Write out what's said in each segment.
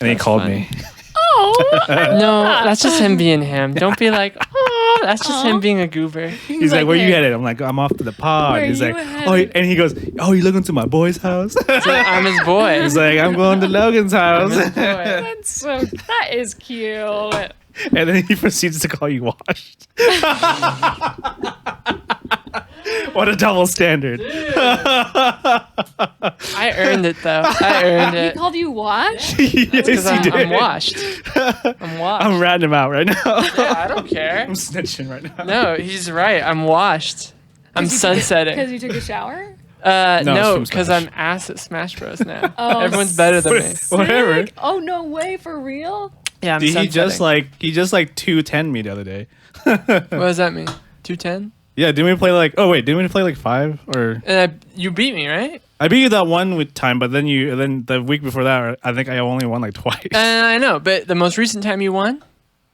And he called me. Oh. No, that's just him being him. Don't be like, oh, that's just him being a goober. He's like, where you headed? I'm like, I'm off to the pod. Where He's you like, headed? and he goes, oh, you looking to my boy's house? So I'm his boy. He's like, I'm going to Logan's house. I'm his boy. That is cute. And then he proceeds to call you washed. What a double standard. I earned it though. I earned He it. called you wash? Yes, Because he did. I'm washed. I'm washed. I'm ratting him out right now. Yeah, I don't care. I'm snitching right now. No, he's right. I'm washed. I'm sunsetting. Because you took a shower? No, No, it's from because Smash. I'm ass at Smash Bros now. Oh, Everyone's better than me. Whatever. Sick. Oh, no way. For real? Yeah, I'm Dude, he just sunsetting. like 210 me the other day. What does that mean? 210? Yeah, didn't we play like? Oh wait, didn't we play like 5 or? And you beat me, right? I beat you that one with time, but then the week before that, I think I only won like twice. I know, but the most recent time you won,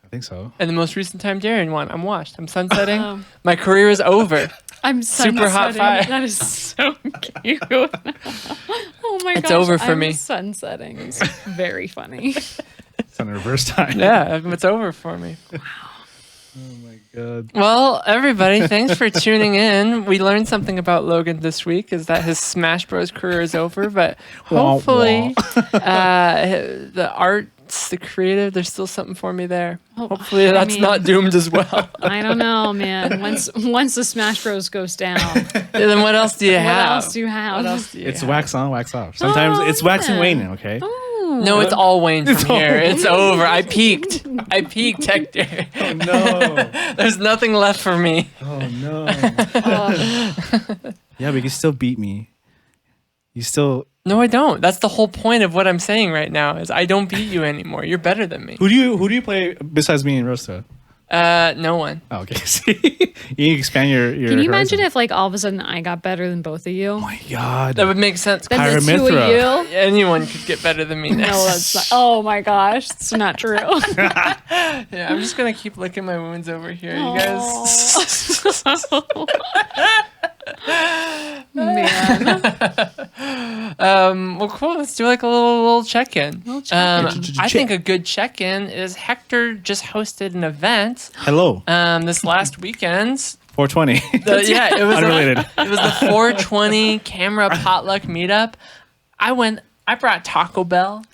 I think so. and the most recent time Darren won, I'm washed. I'm sunsetting. Um, My career is over. I'm Super hot sunsetting. five. That is so cute. Oh my gosh. It's over for I'm me. Sunsetting. It's very funny. It's on reverse time. Yeah, it's over for me. Oh my god. Well, everybody, thanks for tuning in. We learned something about Logan this week, is that his Smash Bros. Career is over, but hopefully the arts, the creative, there's still something for me there. Oh, Hopefully that's not doomed as well. I don't know, man. Once the Smash Bros goes down, Then what else do you what have? else do you have? What else do you It's have? wax on, wax off. Sometimes it's wax and yeah. waning. Okay. No, it's all Wayne from It's all here. It's Wayne. over. I peaked, Hector. Oh no. There's nothing left for me. Oh no. Oh, Yeah, but you still beat me. You still. No, I don't. That's the whole point of what I'm saying right now. Is I don't beat you anymore. You're better than me. Who do you play besides me and Rosta? No one. Oh, okay. See, you need to expand your. can you imagine horizon. if like all of a sudden I got better than both of you? Oh my god. That would make sense. Then the two of Pyramithra. you? Anyone could get better than me now. No, that's not. Oh my gosh, it's not true. Yeah, I'm just gonna keep licking my wounds over here, you guys. Man. Well, cool. Let's do like a little check-in. check-in. I think a good check-in is Hector just hosted an event Hello. this last weekend. 420. Yeah, it was Unrelated. It was the 420 camera potluck meetup. I brought Taco Bell.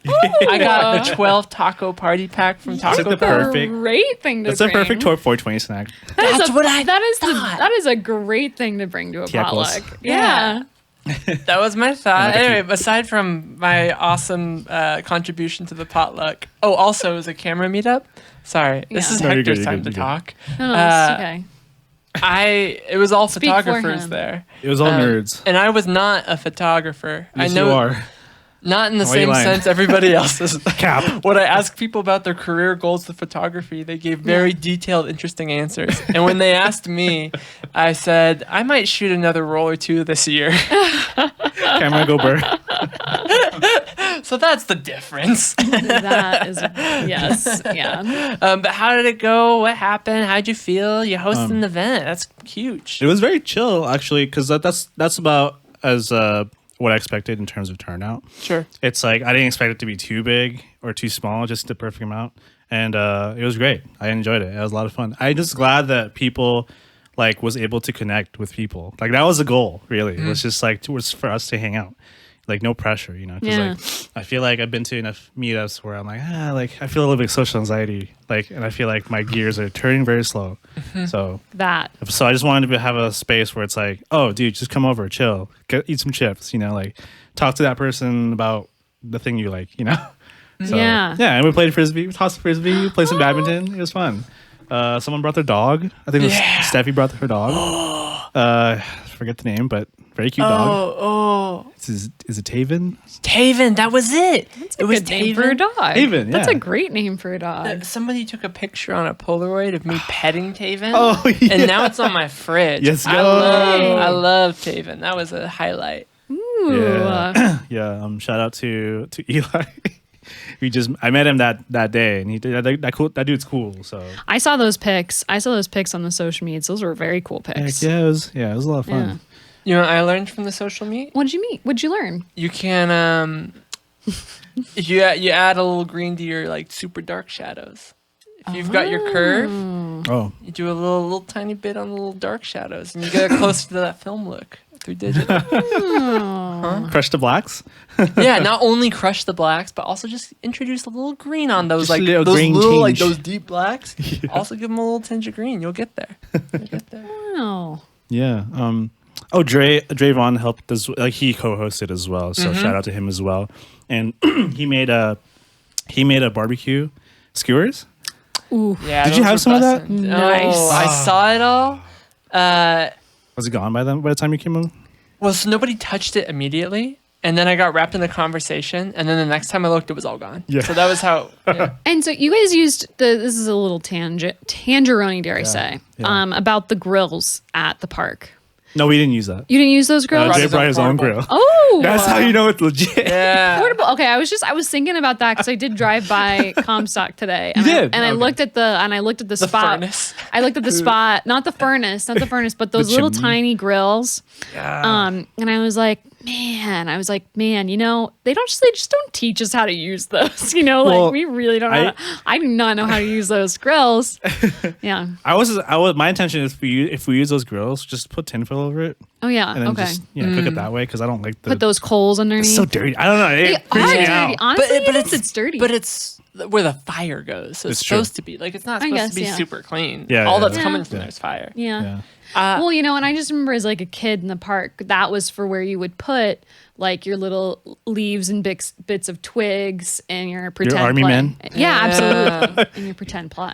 I got the 12 taco party pack from Taco like the Bell. perfect- Great thing to That's a bring. perfect 420 snack. That's what I thought. That is a great thing to bring to a Tacos. potluck. Yeah. That was my thought. Yeah, Anyway, aside from my awesome contribution to the potluck, also it was a camera meetup. Sorry, this Yeah. is No, you're Hector's good, you're time good, to you're good. talk. No, it's okay. It was all Speak for photographers him. there. It was all nerds. And I was not a photographer. Yes, I know you are. not in the Why are you same lying? sense everybody else is. Cap. When I asked people about their career goals with photography, they gave very detailed, interesting answers. And when they asked me, I said, I might shoot another roll or two this year. Camera go burr. So that's the difference. That is yes, yeah. But how did it go? What happened? How'd you feel? You hosted an event. That's huge. It was very chill actually, because that's about as what I expected in terms of turnout. Sure. It's like I didn't expect it to be too big or too small, just the perfect amount. And it was great. I enjoyed it. It was a lot of fun. I'm just glad that people like was able to connect with people. Like that was the goal, really. It was just like was for us to hang out. Like no pressure, you know. 'Cause, Yeah. like I feel like I've been to enough meetups where I'm like, like I feel a little bit of social anxiety. Like, and I feel like my gears are turning very slow. So I just wanted to have a space where it's like, oh, dude, just come over, chill, eat some chips, you know, like talk to that person about the thing you like, you know. So, Yeah. and we played frisbee, we tossed frisbee, played some badminton. It was fun. Someone brought their dog. I think it was Steffi brought her dog. Forget the name, but very cute dog. Oh. Is it Taven? Taven, that was it. It was name for a dog. Taven, That's yeah. a great name for a dog. Somebody took a picture on a Polaroid of me petting Taven. Oh, yeah. And now it's on my fridge. Yes, I go. love Taven. That was a highlight. Ooh. Yeah. Shout out to Eli. I met him that day, and he did that dude's cool. So I saw those pics. I saw those pics on the social medias. Those were very cool pics. it was a lot of fun. Yeah. You know what I learned from the social meet? What'd you meet? What'd you learn? You can you add a little green to your like super dark shadows. If you've got your curve, you do a little tiny bit on the little dark shadows, and you get closer to that film look through digital. Crush the blacks. Yeah, not only crush the blacks, but also just introduce a little green on those, Just like little those green little, like tinge. those deep blacks. Also give them a little tinge of green. You'll get there. Wow. Yeah. Drayvon helped as like he co-hosted as well. So shout out to him as well. And he made a barbecue skewers. Ooh. Yeah. Did you have some of that? Nice. Oh, I saw it all. Was it gone by the time you came home? Well, so nobody touched it immediately. And then I got wrapped in the conversation. And then the next time I looked, it was all gone. Yeah. So that was how. Yeah. And so you guys used this is a little tangeroni, dare I say, about the grills at the park. No, we didn't use that. You didn't use those grills? Jay brought his own grill. Oh, That's how you know it's legit. Yeah. portable. Okay, I was thinking about that because I did drive by Comstock today. And You did? I looked at the spot. Furnace. I looked at the spot, not the furnace, but those little chimney. tiny grills. Yeah. And I was like, man, you know, they just don't teach us how to use those. You know, Well, like we really don't know. I do not know how to use those grills. Yeah. My intention is if we use those grills, just put tinfoil over it Oh yeah. and then Okay. just cook it that way because I don't like the. Put those coals underneath. It's so dirty. I don't know. They It freaks are me dirty. out. Honestly, it's dirty. But it's where the fire goes. So it's It's true. supposed to be like it's not supposed to be guess, yeah. super clean. Yeah, All yeah, that's yeah. coming from Yeah. there's fire. yeah. Yeah. Well, you know, and I just remember as like a kid in the park, that was for where you would put like your little leaves and bits of twigs and your pretend army play. men? Yeah, absolutely. And your pretend play.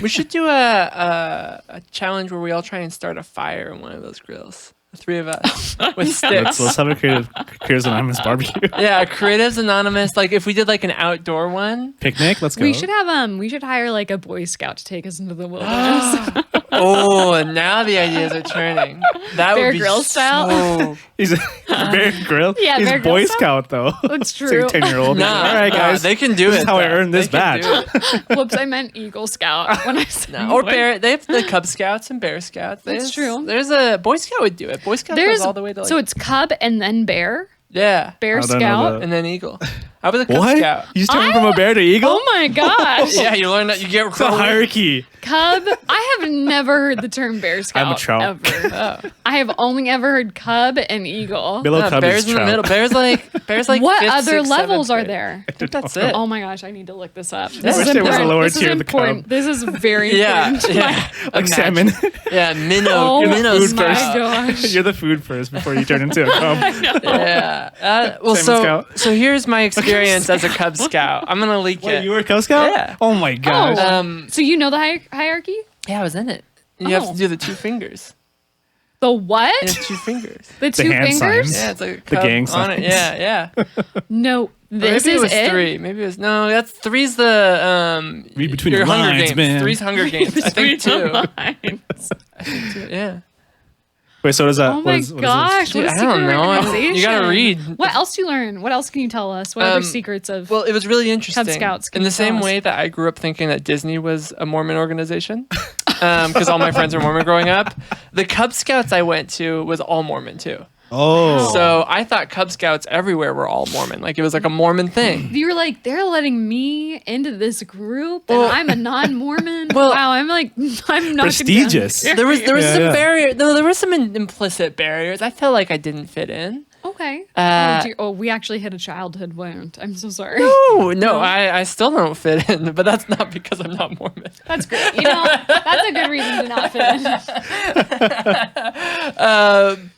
We should do a challenge where we all try and start a fire in one of those grills. The three of us with sticks. Let's have a Creatives Anonymous barbecue Yeah, Creatives Anonymous. Like if we did like an outdoor one. picnic. Let's go. We should have we should hire like a Boy Scout to take us into the wilderness. Oh, and now the ideas are turning. That Bear would be Grylls style? so. He's a Bear Grill. Yeah, He's Bear Boy Grylls Scout though. That's It's true. like 10-year-old. Nah, All right, guys. they can do it. This is how I though. earned this They can badge. do it. Whoops, I meant Eagle Scout when I said No, or bear. They have the Cub Scouts and Bear Scouts. That's true. There's a Boy Scout would do it. Boy Scout goes all the way to like. so it's Cub and then Bear. Yeah. Bear I don't know Scout. that. And then Eagle. I was a Cub What? Scout. You just turned from a bear to eagle? Oh my gosh. Yeah, you learn that you get It's a hierarchy. Cub. I have never heard the term Bear Scout I'm a trout. ever. I have only ever heard Cub and Eagle. Below Cub bears is in the trout. middle. Bears like. What fifth, other sixth, levels seventh are grade. there? I think that's it. Oh my gosh, I need to look this up. I This wish is there was a important. lower This is tier of the important. Cub. This is very Yeah, important. yeah. Like salmon. Yeah, minnow. Oh minnow my scout. gosh. You're the food first before you turn into a cub. Yeah. Well, Salmon Scout. so here's my experience as a Cub Scout. I'm gonna leak Wait, it. you were a Cub Scout? Yeah. Oh my gosh. So you know the hierarchy? Yeah, I was in it. And you have Oh. to do the two fingers. The what? And it's two fingers. The two hand fingers? signs. Yeah, it's like a The cub gang on signs. it. Yeah, yeah. No, Or this maybe is it was it. three. Maybe it was that's three's the Read between your the Hunger lines, Games. man. Three's Hunger Games. I think two. Lines. Yeah. Wait, so does that? Oh my gosh! Dude, What a I don't secret know. organization. You gotta read. What else do you learn? What else can you tell us? What other secrets of? Well, it was really interesting. Scouts, can in the you tell same us? way that I grew up thinking that Disney was a Mormon organization, because all my friends were Mormon growing up. The Cub Scouts I went to was all Mormon too. Oh. So I thought Cub Scouts everywhere were all Mormon. Like it was like a Mormon thing. you were like, they're letting me into this group, and Well- I'm a non-Mormon. Well- wow, I'm like, I'm not Prestigious. condemned. There was Yeah, some yeah. barrier. There were some implicit barriers. I felt like I didn't fit in. Okay. Uh, we actually hit a childhood wound. I'm so sorry. No, I still don't fit in, but that's not because I'm not Mormon. That's great. You know, that's a good reason to not fit in.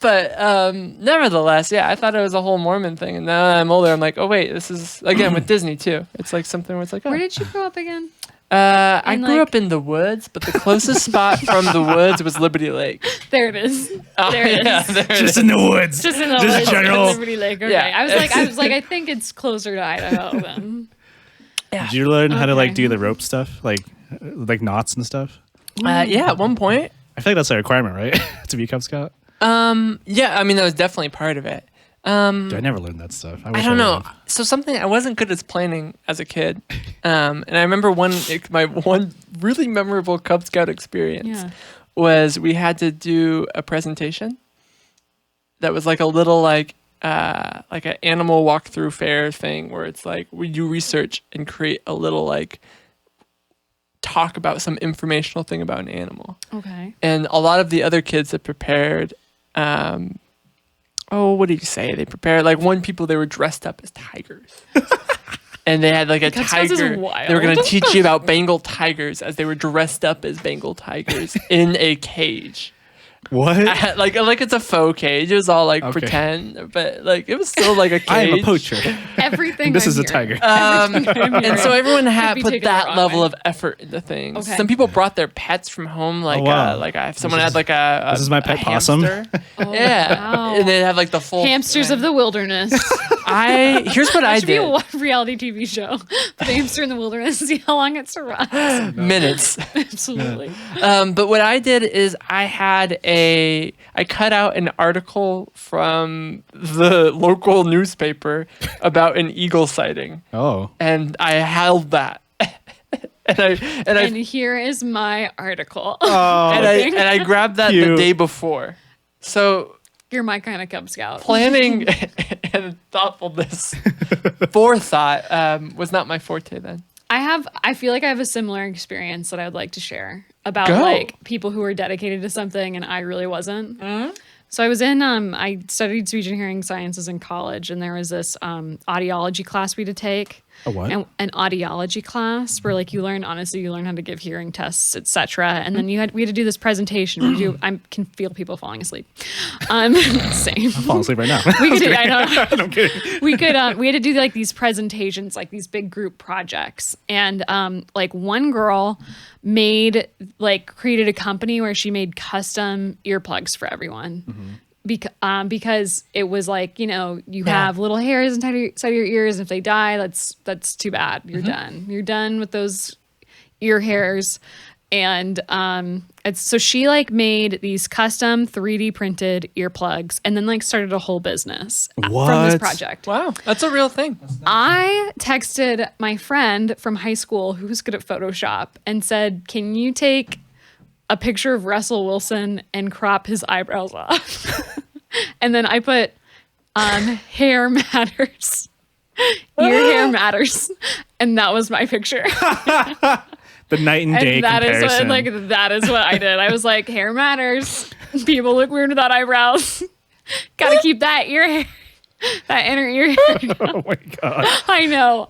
But nevertheless, yeah, I thought it was a whole Mormon thing, and now that I'm older, I'm like, oh wait, this is again with Disney too. It's like something where it's like, oh. Where did you grow up again? I in, grew like- up in the woods, but the closest spot from the woods was Liberty Lake. There it is. There it is. Yeah, there it Just is. in the woods. Just in the Just woods, general. Liberty Lake. Okay. Yeah. I was like, I think it's closer to Idaho then. Did you learn how to like Okay. do the rope stuff, like knots and stuff? Yeah, at one point. I feel like that's a requirement, right, to be a Cub Scout? Yeah, I mean that was definitely part of it. Dude, I never learned that stuff. I wish don't know. would've. So something I wasn't good at planning as a kid, and I remember my one really memorable Cub Scout experience Yeah. was we had to do a presentation that was like a little like like an animal walkthrough fair thing where it's like we do research and create a little like talk about some informational thing about an animal. Okay. And a lot of the other kids that prepared, what did you say? They prepared like they were dressed up as tigers. And they had like a tiger. They were going to teach you about Bengal tigers as they were dressed up as Bengal tigers in a cage. What? Like it's a faux cage. It was all like pretend, but like it was still like a cage. I am a poacher. Everything. This is a tiger. And so everyone had put that level of effort into things. Okay. Some people brought their pets from home. Like someone had like a this is my pet possum. Yeah, wow. And they have like the full hamsters of the wilderness. Here's what I did. That should be a reality TV show. The hamster in the wilderness. See how long it survives. Minutes. Absolutely. But what I did is I cut out an article from the local newspaper about an eagle sighting. Oh. And I held that. and here is my article. Oh. And I grabbed that the day before. So you're my kind of Cub Scout. Planning and thoughtfulness, forethought was not my forte then. I feel like I have a similar experience that I would like to share about like people who are dedicated to something and I really wasn't. Mm-hmm. So I was I studied speech and hearing sciences in college, and there was this audiology class we had to take. A what? An audiology class where like you learn how to give hearing tests, etc. And then we had to do this presentation. I can feel people falling asleep. Same. I'm falling asleep right now. We could do. I know. I'm kidding. We had to do like these presentations, like these big group projects, and like one girl created a company where she made custom earplugs for everyone. Mm-hmm. Because it was like, you have little hairs inside of your ears. And if they die, that's too bad. You're done. You're done with those ear hairs. And so she like made these custom 3D printed earplugs and then like started a whole business from this project. Wow, that's a real thing. I texted my friend from high school who was good at Photoshop and said, "Can you take a picture of Russell Wilson and crop his eyebrows off?" And then I put hair matters. Your hair matters. And that was my picture. The night and day comparison. That is what I did. I was like, hair matters. People look weird without eyebrows. Gotta keep that ear hair. That inner ear hair. Oh my God. I know.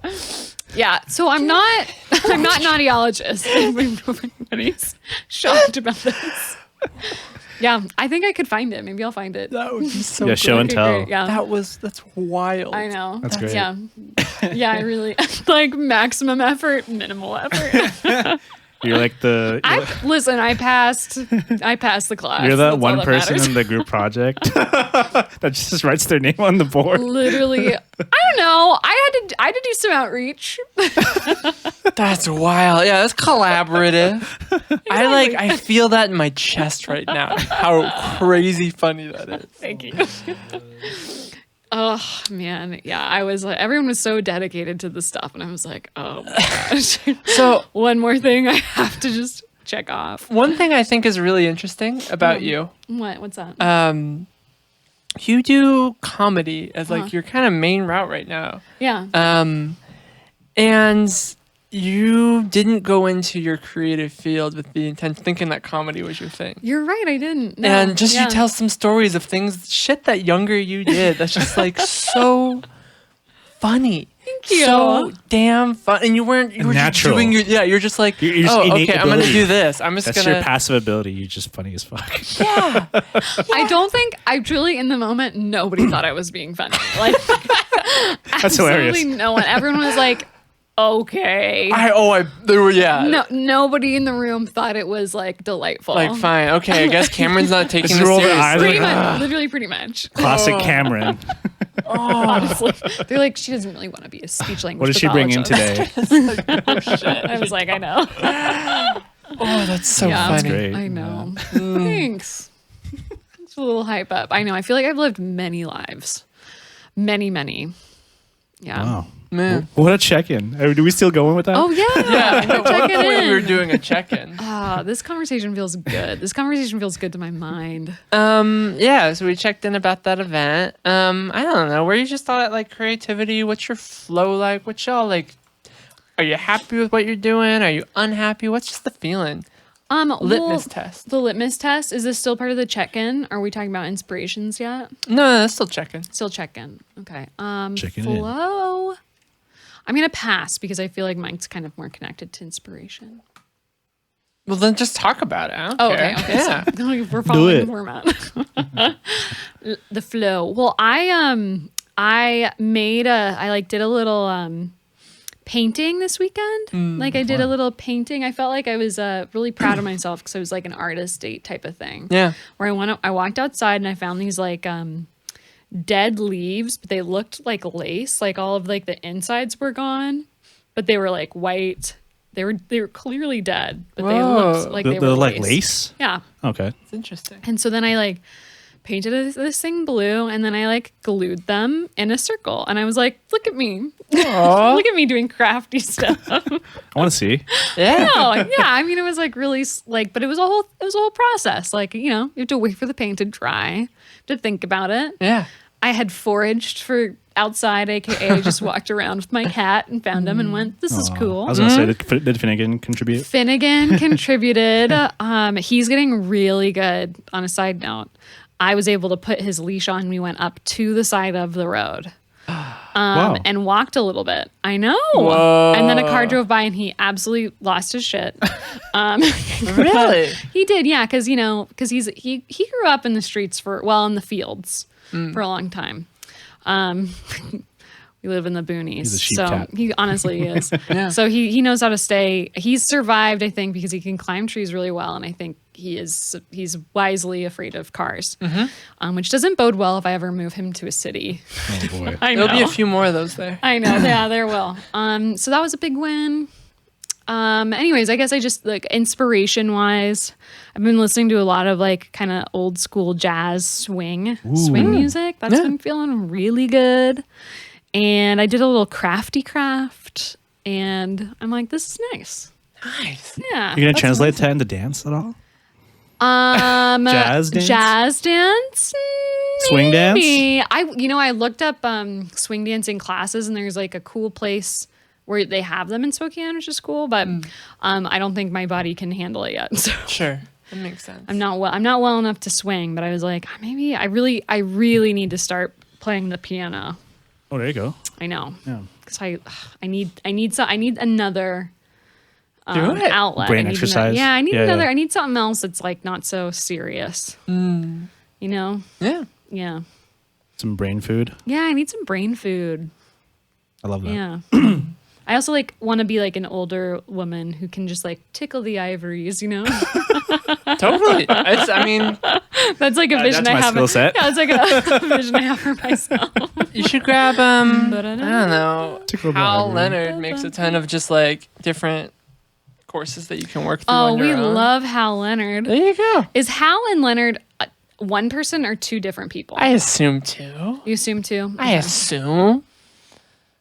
Yeah, so I'm not an audiologist. Everybody's shocked about this. Yeah, I think I could find it. Maybe I'll find it. That would be so good. Show and tell. Yeah. That's wild. I know. That's great. Yeah. Yeah, I really like maximum effort, minimal effort. You're like listen, I passed the class. You're that one person in the group project that just writes their name on the board. Literally, I don't know. I had to do some outreach. That's wild. Yeah, that's collaborative. Exactly. I feel that in my chest right now. How crazy funny that is. Thank you. Oh man, yeah. I was like, everyone was so dedicated to the stuff, and I was like, oh my gosh. So one more thing I have to just check off. One thing I think is really interesting about you. What's that? You do comedy as like your kind of main route right now. Yeah. And you didn't go into your creative field with the intent thinking that comedy was your thing. You're right, I didn't. No. And you tell some stories of shit that younger you did that's just like so funny. Thank you. So damn fun. And you were natural. Just doing you're just like, you're just innate I'm going to do this. That's your passive ability. You're just funny as fuck. Yeah. I truly, in the moment, nobody thought I was being funny. Like, that's hilarious. Absolutely no one. Everyone was like, okay. No, nobody in the room thought it was like delightful. Like, fine, okay, I guess Camrynne's not taking this seriously. Literally, pretty much. Classic Camrynne. Honestly, they're like, she doesn't really want to be a speech language. What did she bring in today? Oh shit! I was like, I know. Oh, that's so funny. That's great. I know. Thanks. It's a little hype up. I know. I feel like I've lived many lives, many. Yeah. Wow. Man. What a check-in. Do we still go in with that? Oh, yeah. At one point we were doing a check-in. This conversation feels good. This conversation feels good to my mind. Yeah, so we checked in about that event. I don't know. Were you just all at like creativity? What's your flow like? What y'all like? Are you happy with what you're doing? Are you unhappy? What's just the feeling? Litmus test. The litmus test, is this still part of the check-in? Are we talking about inspirations yet? No, still check-in. Still check-in. Okay. Checking flow. I'm going to pass because I feel like mine's kind of more connected to inspiration. Well, then just talk about it. I don't care. Okay. Yeah. So we're following the format. The flow. Well, I did a little painting this weekend. I did a little painting. I felt like I was really proud of myself because I was like an artist date type of thing. Yeah. Where I walked outside and I found these like dead leaves, but they looked like lace. Like all of like the insides were gone, but they were like white. They were clearly dead, but they looked like they were like lace. Yeah. Okay. It's interesting. And so then I like painted this thing blue, and then I like glued them in a circle, and I was like, "Look at me, look at me doing crafty stuff." I want to see. Yeah. I mean, it was like really like, but it was a whole process. Like, you have to wait for the paint to dry, to think about it. Yeah. I had foraged for outside, aka just walked around with my cat and found him and went, "This is cool." I was gonna say, did Finnegan contribute? Finnegan contributed. He's getting really good. On a side note, I was able to put his leash on. We went up to the side of the road Wow. and walked a little bit. I know. Whoa. And then a car drove by and he absolutely lost his shit. Really? He did, yeah, because he grew up in the streets in the fields for a long time. We live in the boonies. He's a sheep so cat. he honestly is. Yeah. So he knows how to stay. He's survived, I think, because he can climb trees really well, and I think he's wisely afraid of cars, which doesn't bode well if I ever move him to a city. Oh boy. I know. There'll be a few more of those there. I know. Yeah, there will. So that was a big win. Anyways, I guess I just like inspiration wise, I've been listening to a lot of like kind of old school jazz swing music. That's been feeling really good. And I did a little crafty craft, and I'm like, this is nice. Nice. Yeah. You're gonna translate that into dance at all? Jazz dance? Jazz dance? Swing dance? Maybe. I looked up swing dancing classes, and there's like a cool place where they have them in Spokane, which is cool, but I don't think my body can handle it yet. So Sure. That makes sense. I'm not well enough to swing, but I was like, maybe I really need to start playing the piano. Oh, there you go. I know. Yeah. Cuz I need another Do it. outlet. Brain exercise. I need Yeah, another. yeah. I need something else that's like not so serious. You know? Yeah. Yeah. Some brain food. Yeah, I need some brain food. I love that. Yeah. I also like want to be like an older woman who can just like tickle the ivories, Totally. I mean, That's like a vision that's I my have. skill set. Yeah, it's like a vision I have for myself. you should grab I don't know. Tickle the Hal ivory. Leonard makes a ton of just like different courses that you can work through. Oh, on we your own. love Hal Leonard. There you go. Is Hal and Leonard one person or two different people? I assume too. You assume two? I assume.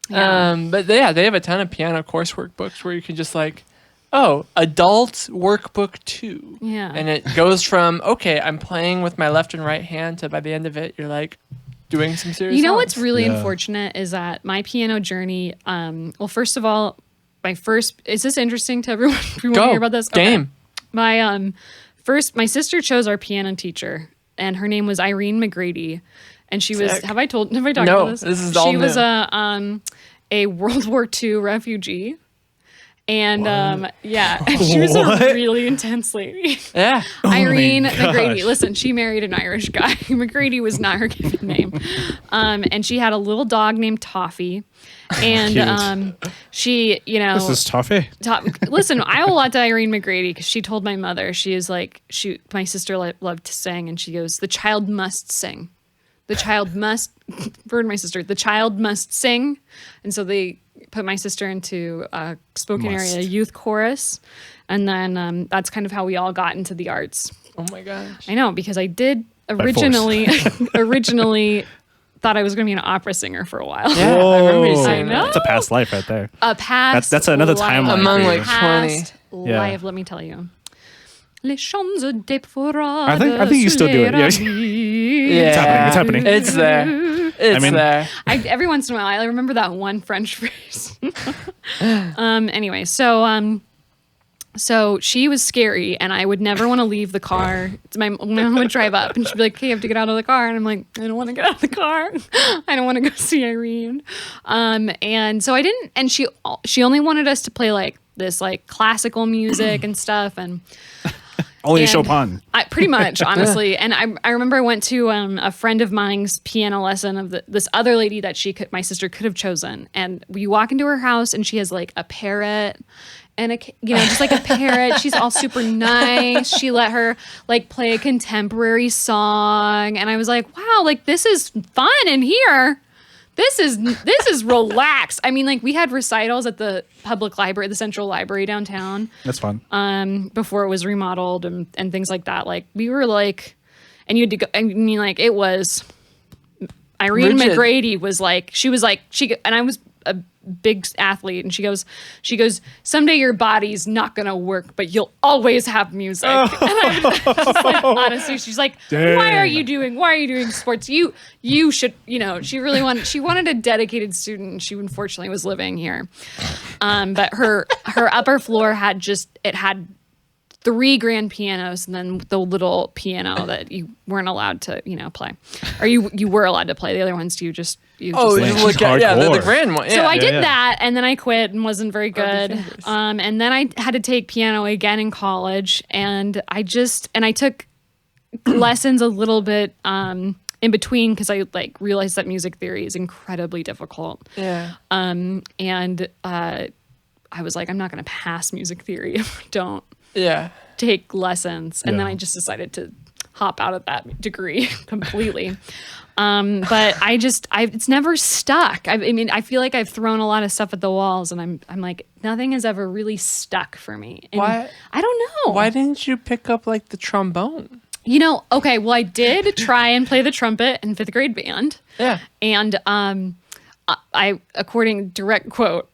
Yeah. But they have a ton of piano course workbooks where you can just like, adult workbook 2. Yeah. And it goes from, okay, I'm playing with my left and right hand to by the end of it, you're like doing some serious You know what's songs. really Yeah. unfortunate is that my piano journey, well, first of all, is this interesting to everyone? Do you want to hear about this? Game. My my sister chose our piano teacher, and her name was Irene McGrady, and she was. Sick. Have I talked No, about this? this is all She was new. a World War II refugee, and she was a really intense lady. Yeah. Irene gosh. McGrady. Listen, she married an Irish guy. McGrady was not her given name. And she had a little dog named Toffee. And she, This is toffee. listen, I owe a lot to Irene McGrady because she told my mother, she is like, my sister loved to sing, and she goes, the child must sing. The child must, for my sister, the child must sing. And so they put my sister into a Spokane area youth chorus. And then that's kind of how we all got into the arts. Oh my gosh. I know, because I did originally thought I was going to be an opera singer for a while. Yeah, I remember you saying that. That's a past life right there. A past That's another timeline. Among like 20. Past life, let me tell you. Les champs de I think you still do it. Yeah. It's happening. It's there. There. Every once in a while, I remember that one French phrase. Anyway, so she was scary, and I would never want to leave the car. My mom would drive up, and she'd be like, "Hey, you have to get out of the car," and I'm like, "I don't want to get out of the car. I don't want to go see Irene." And so I didn't. And she only wanted us to play like this like classical music and stuff, and. Only Chopin. Pretty much, honestly. And I remember I went to a friend of mine's piano lesson of this other lady that my sister could have chosen. And you walk into her house and she has like a parrot and just like a parrot. She's all super nice. She let her like play a contemporary song. And I was like, wow, like this is fun in here. This is relaxed. I mean, like we had recitals at the public library, the Central Library downtown. That's fun. Before it was remodeled and things like that. Like we were like, and you had to go. I mean, like it was. Irene McGrady was like, and I was a big athlete, and she goes, someday your body's not gonna work, but you'll always have music. And I was just like, honestly, she's like, why are you doing sports? You should, she wanted a dedicated student, and she unfortunately was living here. But her upper floor had 3 grand pianos, and then the little piano that you weren't allowed to, play, or you were allowed to play. The other ones you just the grand one. Yeah. So I did that, and then I quit and wasn't very good. And then I had to take piano again in college, and I took lessons a little bit in between because I like realized that music theory is incredibly difficult. Yeah. And I was like, I'm not going to pass music theory if I don't. Yeah. Take lessons. And then I just decided to hop out of that degree completely. But it's never stuck. I mean, I feel like I've thrown a lot of stuff at the walls, and I'm like, nothing has ever really stuck for me. And why? I don't know. Why didn't you pick up like the trombone? Okay, well, I did try and play the trumpet in 5th grade band. Yeah. And, according direct quote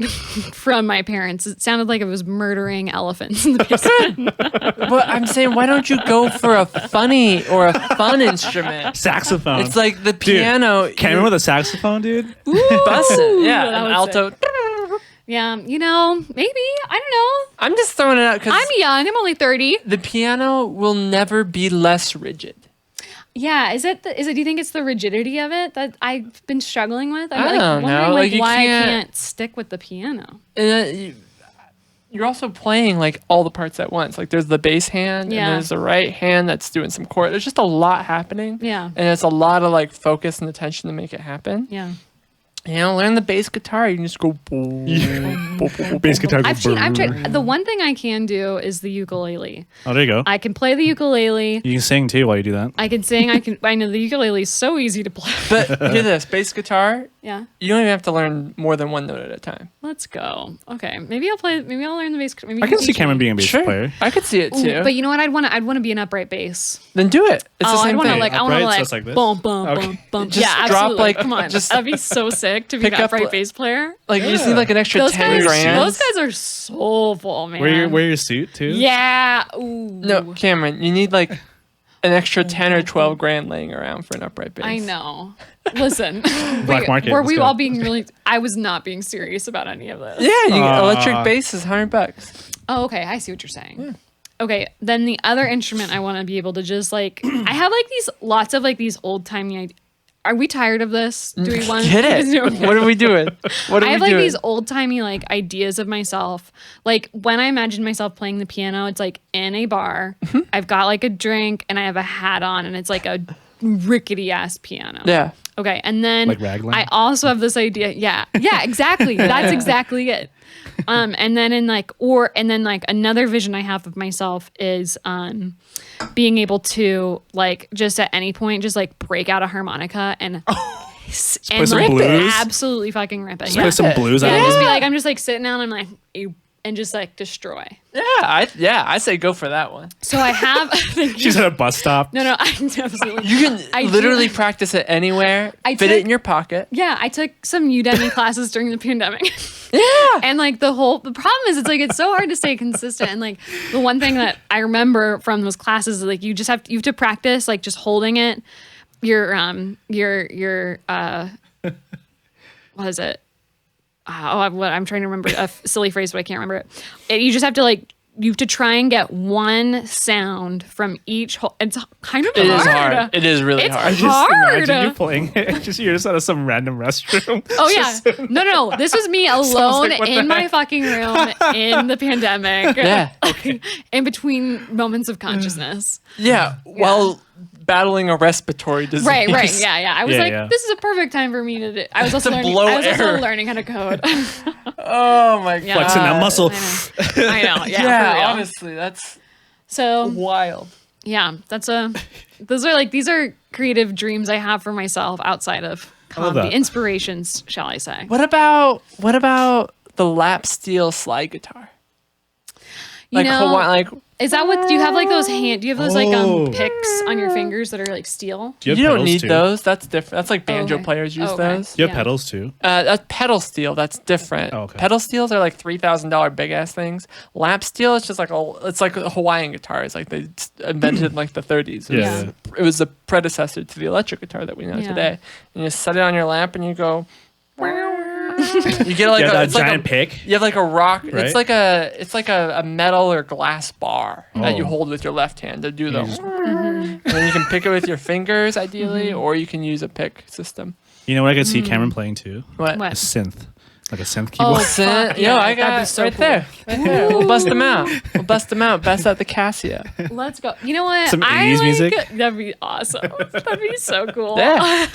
from my parents, it sounded like I was murdering elephants in the basement. But I'm saying, why don't you go for a funny or a fun instrument? Saxophone. It's like the piano. Camrynne with a saxophone, dude. Bust it. Yeah, an alto. Yeah, maybe. I don't know. I'm just throwing it out because I'm young. I'm only 30. The piano will never be less rigid. Yeah, is it? Do you think it's the rigidity of it that I've been struggling with? I'm don't know. wondering why I can't stick with the piano. You're also playing like all the parts at once. Like there's the bass hand, and there's the right hand that's doing some chord. There's just a lot happening. Yeah, and it's a lot of like focus and attention to make it happen. Yeah. Learn the bass guitar. You can just go. Bass guitar. I've tried. The one thing I can do is the ukulele. Oh, there you go. I can play the ukulele. You can sing too while you do that. I can sing. I know the ukulele is so easy to play. But hear this, bass guitar. Yeah. You don't even have to learn more than one note at a time. Let's go. Okay. Maybe I'll learn the bass. Maybe I can see Camrynne being a bass player. I could see it too. But you know what? I'd want to be an upright bass. Then do it. It's the same thing. I want to like boom, boom, boom, boom. Just yeah, drop absolutely. like, come on. That'd be so sick to be an upright bass player. Like you just need like an extra those 10 grand. Those guys are soulful, man. Wear your suit too. Yeah. Ooh. No, Camrynne, you need like an extra 10 or 12 grand laying around for an upright bass. I know. Listen, Black market. Were we all being really? I was not being serious about any of this. Yeah, electric bass is $100. Oh, okay. I see what you're saying. Yeah. Okay, then the other instrument I want to be able to just like, I have like lots of like these old timey. Are we tired of this? Do we want get it? What are we doing? I have like these old timey like ideas of myself. Like when I imagine myself playing the piano, it's like in a bar. I've got like a drink and I have a hat on, and it's like a rickety ass piano. Yeah. Okay, and then like Raglan? I also have this idea. Yeah, exactly. That's exactly it. And then another vision I have of myself is being able to like just at any point just like break out a harmonica and like blues? absolutely fucking rip it. Play some blues. Yeah, just be like I'm just like sitting down and I'm like and just like destroy. I say go for that one. So I have. She's at a bus stop. No, I absolutely. You can literally practice it anywhere. Fit it in your pocket. Yeah, I took some Udemy classes during the pandemic. Yeah. And like the problem is it's so hard to stay consistent. And like the one thing that I remember from those classes is like you have to practice like just holding it. Your what is it? I'm trying to remember a silly phrase, but I can't remember it. You just have to you have to try and get one sound from each hole. It's kind of hard. It is really hard. I just imagine you playing it. You're just out of some random restroom. Oh, yeah. No. This was me alone in my fucking room in the pandemic. Yeah. In between moments of consciousness. Yeah. Well, battling a respiratory disease. Right. Yeah. I was this is a perfect time for me to do. I was also learning how to code. Oh my God. Flexing that muscle. I know. Yeah, honestly, that's so wild. Yeah, these are creative dreams I have for myself outside of comedy. Inspirations, shall I say. What about the lap steel slide guitar? Is that what do you have those picks on your fingers that are like steel? You don't need those. That's different. That's like banjo players use those. You have pedals too. That's pedal steel. That's different. Oh, okay. Pedal steels are like $3,000 big ass things. Lap steel, it's just like a Hawaiian guitar. It's like they invented in like the 30s. It was the predecessor to the electric guitar that we know today. And you set it on your lap and you go. You get a giant pick. You have like a rock. Right? It's like a metal or glass bar that you hold with your left hand to do those. And then you can pick it with your fingers, ideally, or you can use a pick system. You know what I could see Camrynne playing too? What? A synth. Like a synth keyboard. I got it right there. Right there. We'll bust them out. Best at the Casio. Let's go. You know what? Some 80s music? That'd be awesome. That'd be so cool. Yeah.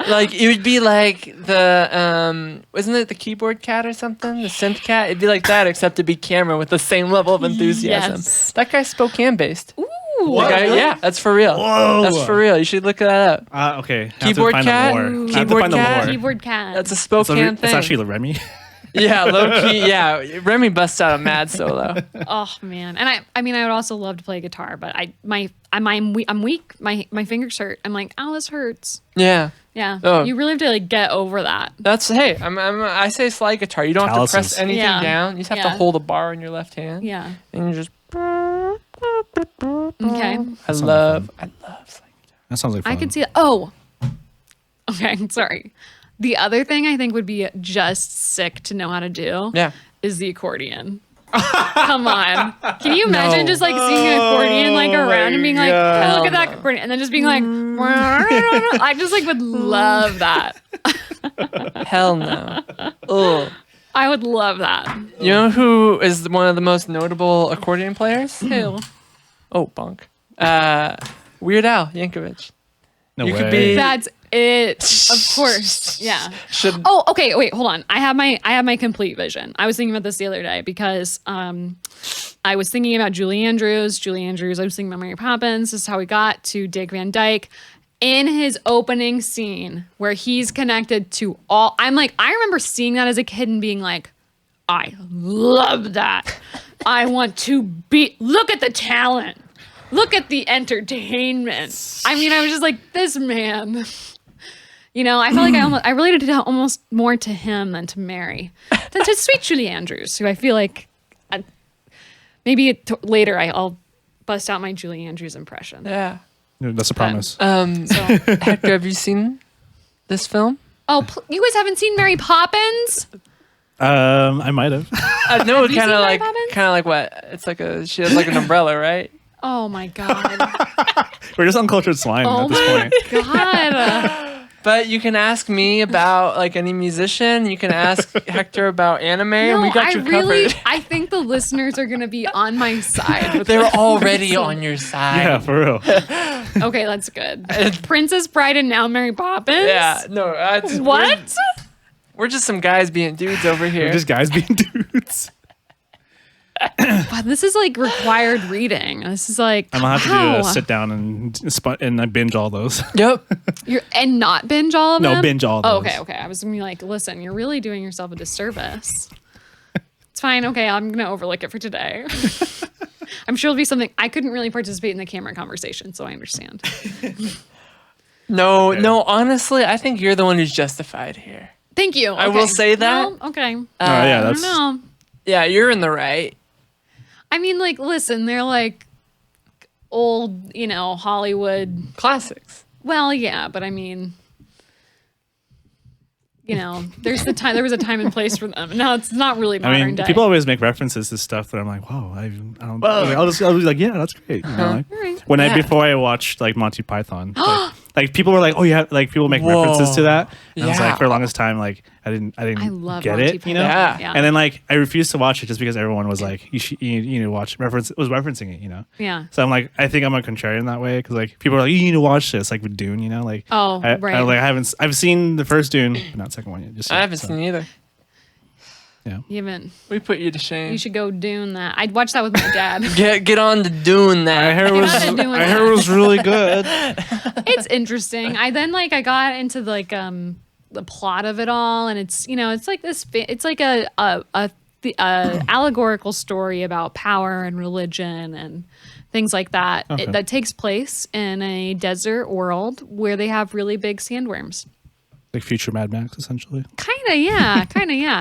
Like it would be like the wasn't it the keyboard cat or something? The synth cat? It'd be like that, except to be Camrynne with the same level of enthusiasm. Yes. That guy's Spokane based. Ooh. Yeah, that's for real. Whoa. That's for real. You should look that up. Okay. Keyboard cat. Keyboard cat. That's a Spokane thing. It's actually Remy. Yeah, low key. Yeah, Remy busts out a mad solo. Oh man, and I mean, I would also love to play guitar, but I'm weak. My fingers hurt. I'm like, oh, this hurts. Yeah. Yeah. Oh. You really have to get over that. I say slide guitar. You don't have to press anything down. You just have to hold a bar in your left hand. Yeah. And you just. Okay. I love slide guitar. That sounds like fun. I can see that. Oh. Okay. Sorry. The other thing I think would be just sick to know how to do is the accordion. Come on. Can you imagine just like seeing an accordion like around and being like, oh, look at that accordion. And then just being like, I just like would love that. Hell no. Ugh. I would love that. You know who is one of the most notable accordion players? Who? Oh, bunk. Weird Al Yankovic. No you way. Could be. That's it. Of course. Yeah. Okay. Wait. Hold on. I have my complete vision. I was thinking about this the other day because I was thinking about Julie Andrews. I was thinking about Mary Poppins. This is how we got to Dick Van Dyke. In his opening scene where he's connected to all, I remember seeing that as a kid and being like, I love that. I want to look at the talent. Look at the entertainment. I mean, I was just like, this man. You know, I felt like I related to almost more to him than to Mary. Than to sweet Julie Andrews, who I feel like later I'll bust out my Julie Andrews impression. Yeah. That's a promise. Hector, have you seen this film? Oh, you guys haven't seen Mary Poppins? I might have. No, kind of like what? It's like she has like an umbrella, right? Oh my God. We're just uncultured swine at this point. Oh my God. But you can ask me about like any musician. You can ask Hector about anime, and we got you covered. I think the listeners are going to be on my side. They're already on your side. Yeah, for real. Okay, that's good. Princess Bride and now Mary Poppins? Yeah, no. What? We're just some guys being dudes over here. We're just guys being dudes. Wow, this is like required reading. This is like I'm gonna have to do a sit down and binge all those. Yep. And not binge all of them? No, binge all those. Oh, okay. I was gonna be like, listen, you're really doing yourself a disservice. It's fine. Okay, I'm gonna overlook it for today. I'm sure it'll be something. I couldn't really participate in the Camrynne conversation, so I understand. No. Honestly, I think you're the one who's justified here. Thank you. Okay. I will say that. Well, okay. Yeah, I don't know. Yeah, you're in the right. I mean, like, listen, they're like old, Hollywood classics. Well, yeah, but I mean, there was a time and place for them. No, it's not really modern day. People always make references to stuff that I'm like, whoa, I'll be like, yeah, that's great. Before I watched like Monty Python, like people were like, oh yeah, like people make references to that. And I was like, for the longest time, like I didn't love get Monty it, Python. Yeah. And then like I refused to watch it just because everyone was like, you need to watch referencing it, Yeah. So I'm like, I think I'm a contrarian that way because like people are like, you need to watch this, like with Dune, like. Oh, right. I've seen the first Dune, but not the second one yet. I haven't seen either. Yeah. You haven't. We put you to shame. You should go Dune that. I'd watch that with my dad. Get on to Dune that. I heard it was really good. It's interesting. I got into like the plot of it all, and it's it's like this. It's like a allegorical story about power and religion and things like that. Okay. That takes place in a desert world where they have really big sandworms. Like future Mad Max, essentially. Kinda, yeah.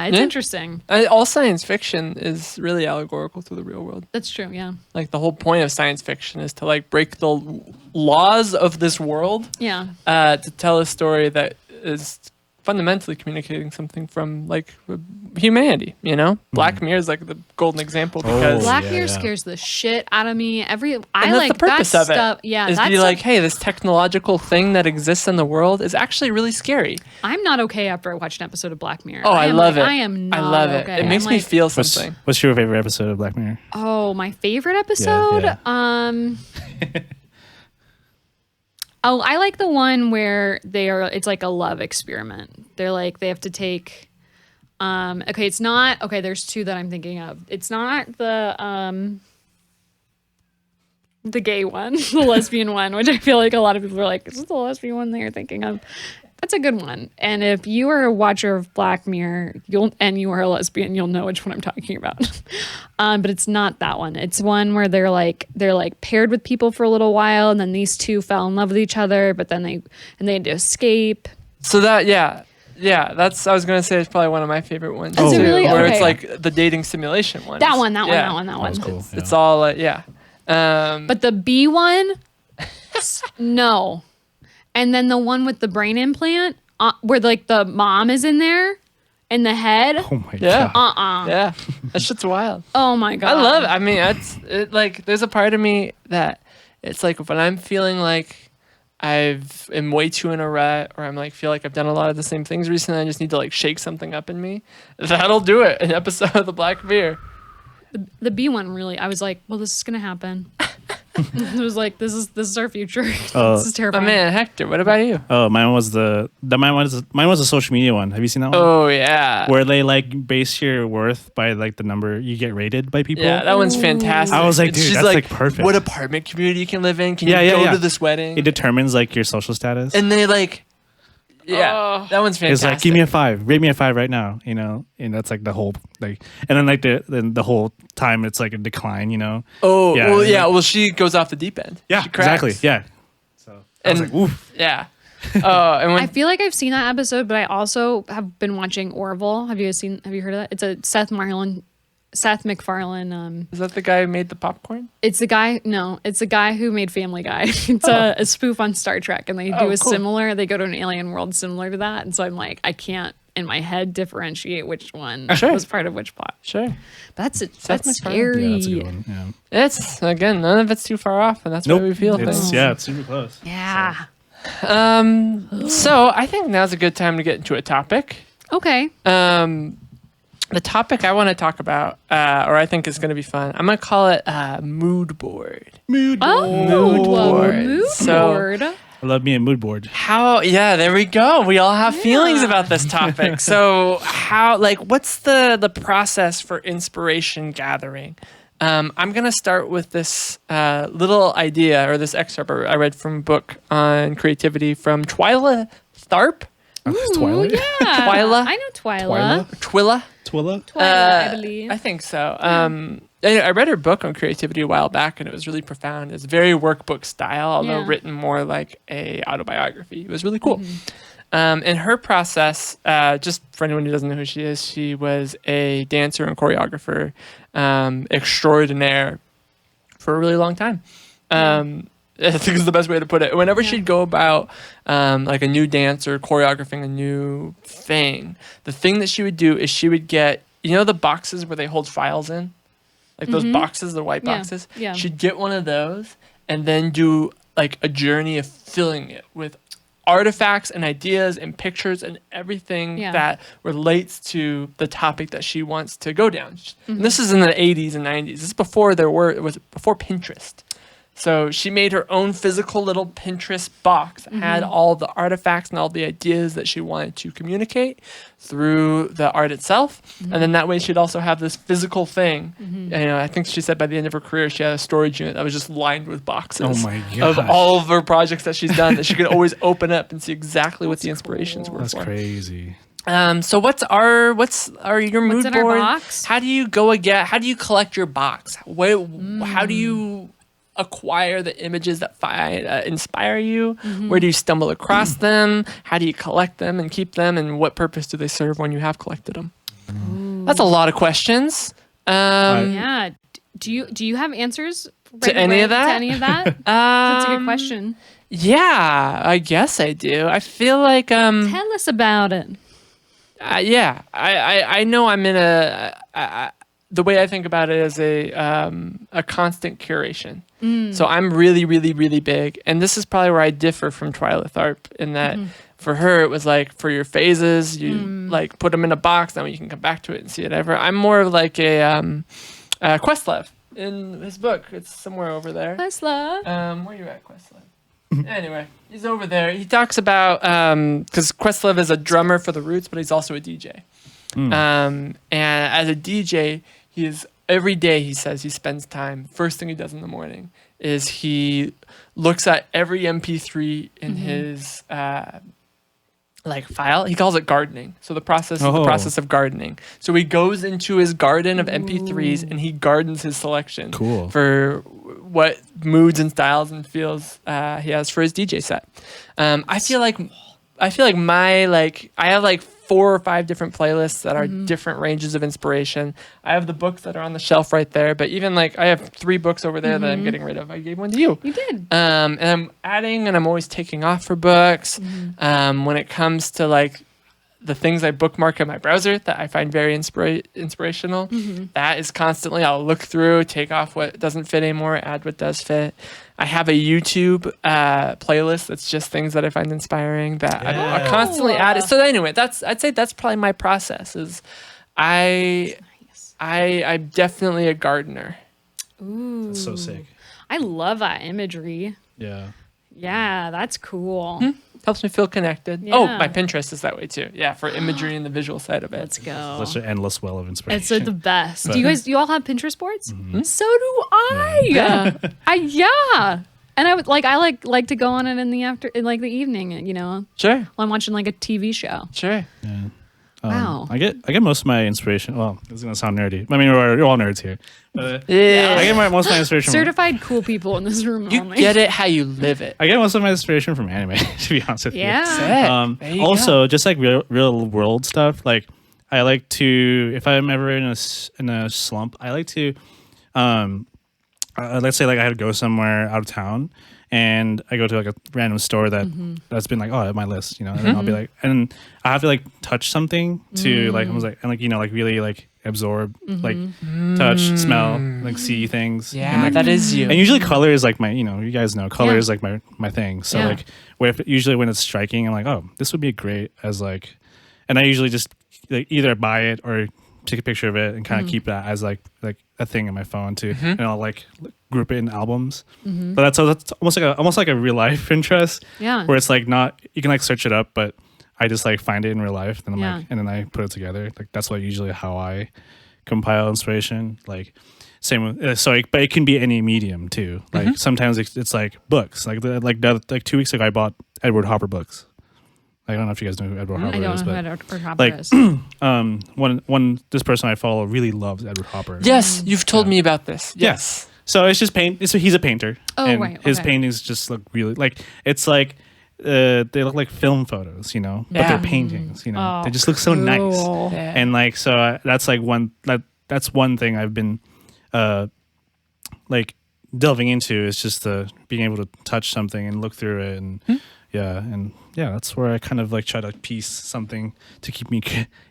It's interesting. All science fiction is really allegorical to the real world. That's true, yeah. Like the whole point of science fiction is to like break the laws of this world. Yeah. To tell a story that is fundamentally communicating something from like humanity. Black Mirror is like the golden example because Black Mirror scares the shit out of me. I that's like the purpose that of stuff. it. Yeah, is to be like, hey, this technological thing that exists in the world is actually really scary. I'm not okay after I watch an episode of Black Mirror. Oh, I love it. I am not. I love it. Okay. It makes me feel something. What's your favorite episode of Black Mirror? Oh, my favorite episode. Yeah. Oh, I like the one where it's like a love experiment. They're like, they have to take, it's not, there's two that I'm thinking of. It's not the gay one, the lesbian one, which I feel like a lot of people are like, is this the lesbian one that you're thinking of? That's a good one. And if you are a watcher of Black Mirror, and you are a lesbian, you'll know which one I'm talking about. But it's not that one. It's one where they're like paired with people for a little while, and then these two fell in love with each other, but then they had to escape. So that that's I was gonna say it's probably one of my favorite ones. Is it really? Where Okay. it's like the dating simulation one. That one. That's cool. It's all But the B one, no. And then the one with the brain implant, where like the mom is in there, in the head. Oh my god. Yeah, that shit's wild. Oh my god. I love it. I mean, like there's a part of me that it's like when I'm feeling like am way too in a rut, or I'm like feel like I've done a lot of the same things recently. I just need to like shake something up in me. That'll do it. An episode of the Black Mirror. The B one really. I was like, well, this is gonna happen. It was like, this is our future. This is terrifying. Oh man, Hector, what about you? Oh, mine was the social media one. Have you seen that one? Oh yeah. Where they like base your worth by like the number you get rated by people. Yeah, that one's fantastic. I was like, dude, that's like perfect. What apartment community you can live in? Can you go to this wedding? It determines like your social status. And they like, that one's fantastic. It's like, give me a 5, rate me a 5 right now, and that's like the whole like, and then like the whole time it's like a decline, Oh, yeah, well, yeah. Well, she goes off the deep end. Yeah, she cracks. exactly. Yeah. So I was like, oof. Yeah. And when I feel like I've seen that episode, but I also have been watching Orville. Have you heard of that? It's a Seth MacFarlane. is that the guy who made the popcorn? It's the guy. No, it's the guy who made Family Guy. It's a spoof on Star Trek, and they do similar. They go to an alien world similar to that, and so I'm like, I can't in my head differentiate which one was part of which plot. Sure, but that's scary. Yeah, that's a good one. Yeah. It's again, none of it's too far off, and that's why we feel things. Yeah, it's super close. Yeah. So I think now's a good time to get into a topic. Okay. The topic I want to talk about, or I think is going to be fun, I'm going to call it mood board. Mood board. Mood board. I love me a mood board. There we go. We all have feelings about this topic. So what's the process for inspiration gathering? I'm going to start with this little idea, or this excerpt I read from a book on creativity from Twyla Tharp. Twilight? Yeah. Twyla? I know Twyla. Twila, I believe. I think so. I read her book on creativity a while back, and it was really profound. It's very workbook style, although written more like a autobiography. It was really cool. In her process, just for anyone who doesn't know who she is, she was a dancer and choreographer extraordinaire for a really long time. I think is the best way to put it. Whenever she'd go about like a new dance or choreographing a new thing, the thing that she would do is she would get, the boxes where they hold files in? Like those boxes, the white boxes? Yeah. She'd get one of those and then do like a journey of filling it with artifacts and ideas and pictures and everything that relates to the topic that she wants to go down. And this is in the 80s and 90s. This is before it was before Pinterest. So she made her own physical little Pinterest box that had all the artifacts and all the ideas that she wanted to communicate through the art itself. And then that way she'd also have this physical thing. I think she said by the end of her career, she had a storage unit that was just lined with boxes of all of her projects that she's done that she could always open up and see exactly what the inspirations were. That's crazy. So what's your mood in board? Our box? How do you how do you collect your box? How do you acquire the images that inspire you? Where do you stumble across them? How do you collect them and keep them? And what purpose do they serve when you have collected them? That's a lot of questions. Do you have answers to any of that? To any of that? That's a good question. Yeah, I guess I do. I feel like tell us about it. I know I'm in the way I think about it is a constant curation. So I'm really, really, really big. And this is probably where I differ from Twyla Tharp in that for her, it was like for your phases, you like put them in a box, then you can come back to it and see it ever. I'm more of like a Questlove in his book. It's somewhere over there. Questlove. Where you at, Questlove? Anyway, he's over there. He talks about, because Questlove is a drummer for the Roots, but he's also a DJ. And as a DJ, every day he says he spends time, first thing he does in the morning is he looks at every MP3 in his file. He calls it gardening. So the process is the process of gardening. So he goes into his garden of MP3s and he gardens his selection for what moods and styles and feels he has for his DJ set. I feel like I have 4 or 5 different playlists that are different ranges of inspiration. I have the books that are on the shelf right there, but even I have 3 books over there that I'm getting rid of. I gave one to you. You did. And I'm adding and I'm always taking off for books. When it comes to the things I bookmark in my browser that I find very inspirational, that is constantly, I'll look through, take off what doesn't fit anymore, add what does fit. I have a YouTube playlist that's just things that I find inspiring that I constantly add. So anyway, I'd say that's probably my process. Is I'm definitely a gardener. Ooh, that's so sick. I love that imagery. Yeah, that's cool. Helps me feel connected. Yeah. Oh, my Pinterest is that way too. Yeah, for imagery and the visual side of it. Let's go. Such an endless well of inspiration. It's the best. But, do you all have Pinterest boards? So do I. Yeah. And I would like to go on it in the evening, Sure. While I'm watching a TV show. Sure. Yeah. Wow. I get most of my inspiration. Well, it's gonna sound nerdy. I mean, we're all nerds here. I get most of my inspiration. Certified cool people in this room. You get it how you live it. I get most of my inspiration from anime. To be honest with you. Yeah. Also, just real world stuff. I like to, if I'm ever in a slump, I like to, let's say I had to go somewhere out of town. And I go to a random store that's been at my list, and I'll be and I have to touch something to really absorb, touch, smell, see things. Yeah, and, that is you. And usually color is my, you guys know, color is my thing. So usually when it's striking, I'm like, oh, this would be great as and I usually just either buy it or take a picture of it and kind of keep that as a thing in my phone too, and I'll group it in albums. But that's almost like a real life interest. Yeah. Where it's not, you can search it up, but I just find it in real life, and I'm and then I put it together. That's usually how I compile inspiration. Same with, but it can be any medium too. Sometimes it's books. 2 weeks ago I bought Edward Hopper books. I don't know if you guys know who Edward Hopper I don't is. know who But Edward Hopper is. this person I follow really loves Edward Hopper. Yes, you've told me about this. Yes. Yeah. So it's just he's a painter. Oh, and right. His Okay. paintings just look really like it's like they look like film photos, you know, but Yeah. they're paintings, you know. Oh, They just look so nice. cool. Yeah. And like so that's like that's one thing I've been like delving into is just being able to touch something and look through it and that's where I kind of like try to piece something to keep me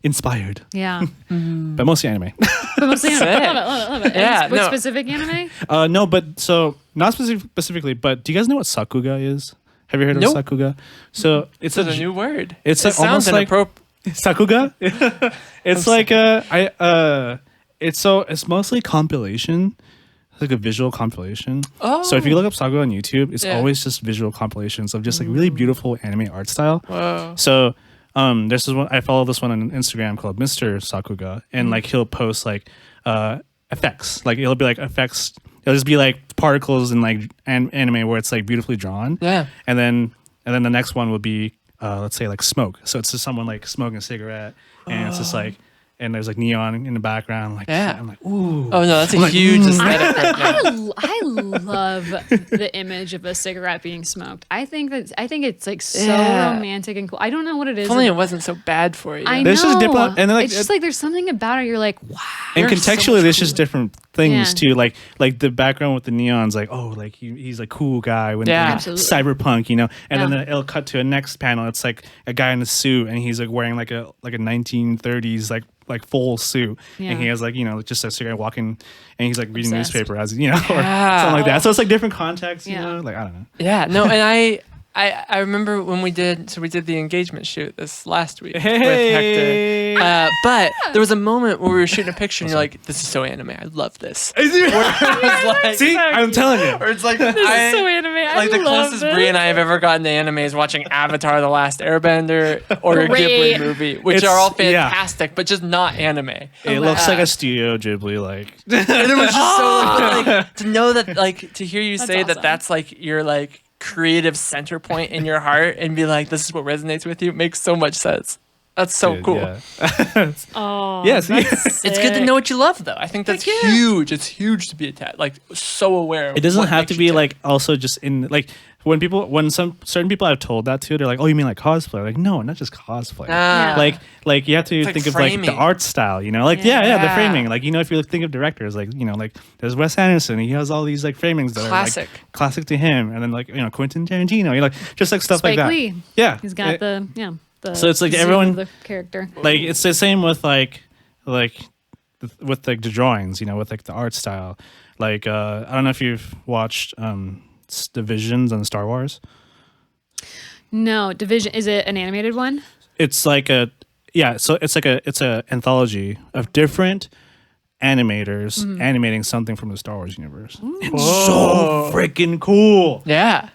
inspired. Yeah. But mostly anime. But mostly anime. Sick. Love it. Yeah, What no. specific anime? No, but so not specifically, but do you guys know what sakuga is? Have you heard Nope. of sakuga? So it's It's a new word. It's it like almost sounds like inappropriate. sakuga. It's like it's mostly compilation. It's like a visual compilation. Oh. So if you look up sakuga on YouTube, it's Yeah. always just visual compilations of just like really beautiful anime art style. Whoa. So there's this one I follow this one on Instagram called Mr. Sakuga, and like he'll post like effects. Like it'll be like effects. It'll just be like particles in like anime where it's like beautifully drawn. Yeah. And then the next one will be let's say like smoke. So it's just someone like smoking a cigarette, and it's just like. And there's like neon in the background. Like, Yeah. I'm like, ooh. Oh no, that's a huge aesthetic right now. I love the image of a cigarette being smoked. I think it's like so Yeah. romantic and cool. I don't know what it is. If only it wasn't so bad for you. I know. There's just different- and then, like, it's just like there's something about it. You're like, wow. And They're so contextually, much there's just different things Yeah. too. Like the background with the neons, like like he's a cool guy when Yeah. like, Absolutely. cyberpunk, you know. And Yeah. then it'll cut to a next panel. It's like a guy in a suit, and he's like wearing like a 1930s like full suit, Yeah. and he has like just a cigarette walking, and he's like reading Obsessed. newspaper as or something Yeah. like that. So it's like different contexts, Yeah. you know. Like I don't know. Yeah, no, and I remember when we did the engagement shoot this last week with Hector. But there was a moment where we were shooting a picture and you're like, this is so anime. I love this. Where it was like, See, I'm telling you. or it's like, This is so anime. like I the love closest this. Brie and I have ever gotten to anime is watching Avatar: The Last Airbender or a Great. Ghibli movie, which It's- are all yeah. fantastic, but just not anime. It looks like a Studio Ghibli like. And it was just so like, to know that, like, to hear you That's say awesome. that's like your like creative center point in your heart and be like, this is what resonates with you, makes so much sense. That's so Dude, cool. Yeah. Oh, Yeah, see? that's It's good to sick. know what you love, though. I think that's Heck yeah. huge. It's huge to be attached, like so aware. Of It doesn't what have makes to you be tick. like also just in like when some certain people I've told that to, they're like, oh, you mean like cosplay? Like, no, not just cosplay. Ah. Like you have to like think of like the framing. art style, you know, like yeah, the Yeah. framing. Like if you think of directors, like like there's Wes Anderson, he has all these like framings that Classic. are like classic to him, and then like Quentin Tarantino, just like stuff Spike like that. Lee. Yeah, He's got It- the So it's like zoom everyone- of the character. like it's the same with like with like the drawings, with like the art style. Like I don't know if you've watched the Visions on Star Wars. No, Division, is it an animated one? It's like so it's a anthology of different animators animating something from the Star Wars universe. It's so freaking cool. Yeah.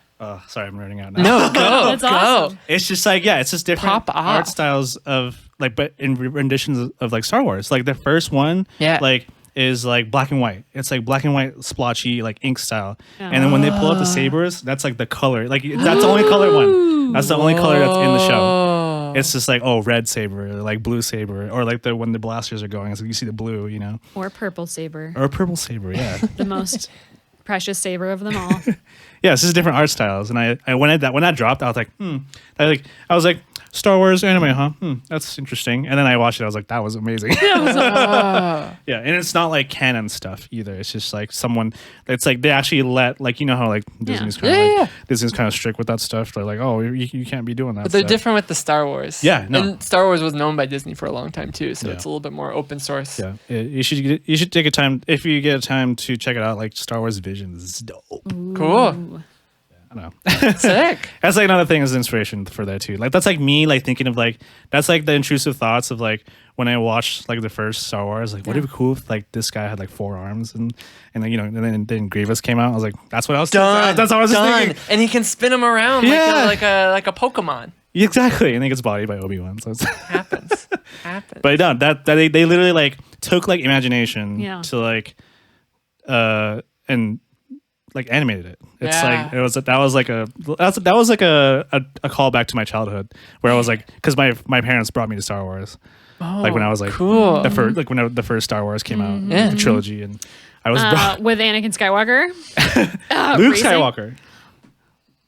Sorry, I'm running out now. No, go. That's go. awesome. It's just like it's just different Pop art off. styles of like, but in renditions of like Star Wars. Like the first one, Yeah. like is like black and white. It's like black and white splotchy like ink style. And then when they pull up the sabers, that's like the color. Like that's the only colored one. That's the only color that's in the show. Oh. It's just like red saber, like blue saber, or like when the blasters are going, so you see the blue, Or purple saber, or purple saber. Yeah, the most precious saber of them all. yeah. It's just different art styles. And I when that dropped, I was like, I was like, Star Wars anime, huh? That's interesting. And then I watched it. I was like, that was amazing. Yeah, and it's not like canon stuff either. It's just like someone. It's like they actually let how like Disney's kind of Yeah. Disney's kind of strict with that stuff. They're like, oh, you can't be doing that. But they're stuff. different with the Star Wars. Yeah, no. And Star Wars was known by Disney for a long time too, so Yeah. it's a little bit more open source. Yeah, you should take a time if you get a time to check it out. Like Star Wars Visions is dope. Cool. Ooh. I don't know. Sick. That's like another thing as inspiration for that too. Like that's like me like thinking of like that's like the intrusive thoughts of like when I watched like the first Star Wars. Like, what would it be cool if like this guy had like 4 arms and then Grievous came out. I was like, that's what I was Done. That's what I was just Done. thinking. And he can spin them around Yeah. like a Pokemon. Exactly, and he gets bodied by Obi-Wan. So it's Happens. Happens. but no, that they literally like took like imagination Yeah. to like and like animated it. It's like that was like a callback to my childhood where I was like, because my parents brought me to Star Wars, like when I was like cool. the first Star Wars came out, the trilogy, and I was with Anakin Skywalker, Luke Skywalker.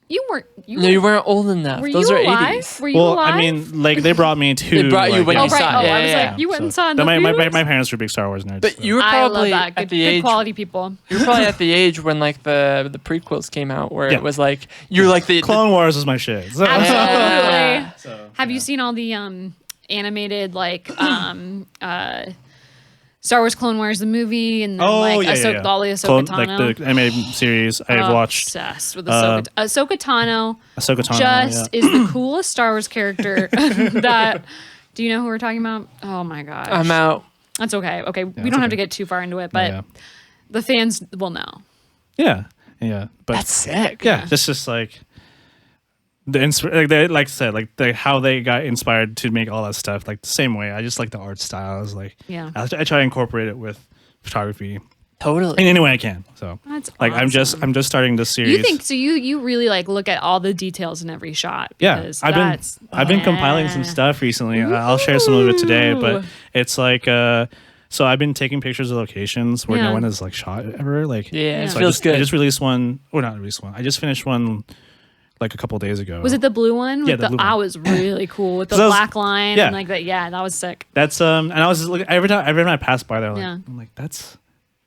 You weren't. You weren't old enough. Those you are alive? 80s. Were you alive? I mean, like they brought me to. They brought you when you saw it. I was like, you went and saw it. My parents were big Star Wars nerds. But you were probably at the age. Good quality people. You were probably at the age when like the prequels came out, where it was like you're like the Clone Wars was my shit. So. Absolutely. Have you seen all the animated like Star Wars Clone Wars, the movie, and then all the Ahsoka Tano. Like the animated series I've watched. Obsessed with Ahsoka Tano. Ahsoka Tano is the coolest Star Wars character that... Do you know who we're talking about? Oh my gosh. I'm out. That's okay. Okay, we don't have to get too far into it, but the fans will know. Yeah. But that's sick. Yeah, just like... like I said, like how they got inspired to make all that stuff, like the same way. I just like the art styles, like I try to incorporate it with photography, totally, in any way I can. So that's like awesome. I'm just starting this series. You think so? You really like look at all the details in every shot. I've been compiling some stuff recently. I'll share some of it today, but it's like so I've been taking pictures of locations where no one has like shot ever. Like so it feels good. I just released one, or not released one. I just finished one. Like a couple days ago. Was it the blue one? Yeah, the blue one. I was really cool with the black line and like that. Yeah, that was sick. That's and I was like every time I passed by there, I'm like that's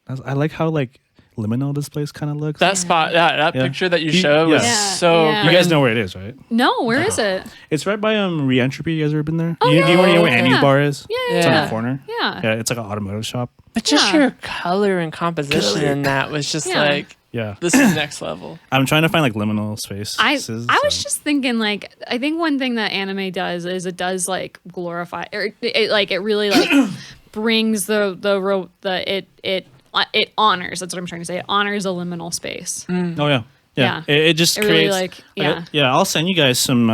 I like how like liminal this place kind of looks. That spot, that picture that you showed was so. Yeah. You guys know where it is, right? No, where is it? It's right by Re-Entropy. You guys ever been there? Oh, do you know where Annie's bar is? Yeah, it's on the corner. Yeah, it's like an automotive shop. But just your color and composition in that was just like. Yeah, this is next level. I'm trying to find like liminal space. I was just thinking like I think one thing that anime does is it does like glorify or it really like brings it honors. That's what I'm trying to say. It honors a liminal space. Oh yeah. It just creates really like I'll send you guys some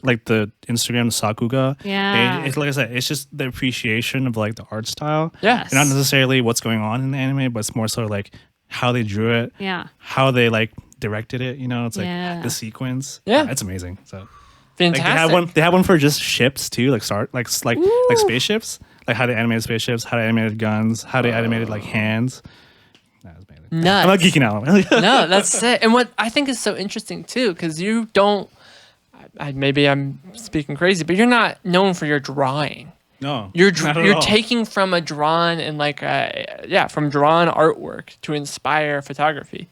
like the Instagram Sakuga. Yeah. It's like I said, it's just the appreciation of like the art style. Yeah. And not necessarily what's going on in the anime, but it's more so like how they drew it, how they like directed it, it's like the sequence. It's amazing. So fantastic. Like, they have one for just ships too, like spaceships, like how they animated spaceships, how they animated guns, how they animated like hands. That was amazing. Nuts. I'm not geeking out. No, that's it. And what I think is so interesting too, because you don't, maybe I'm speaking crazy, but you're not known for your drawing. No, you're taking from a drawn and like from drawn artwork to inspire photography,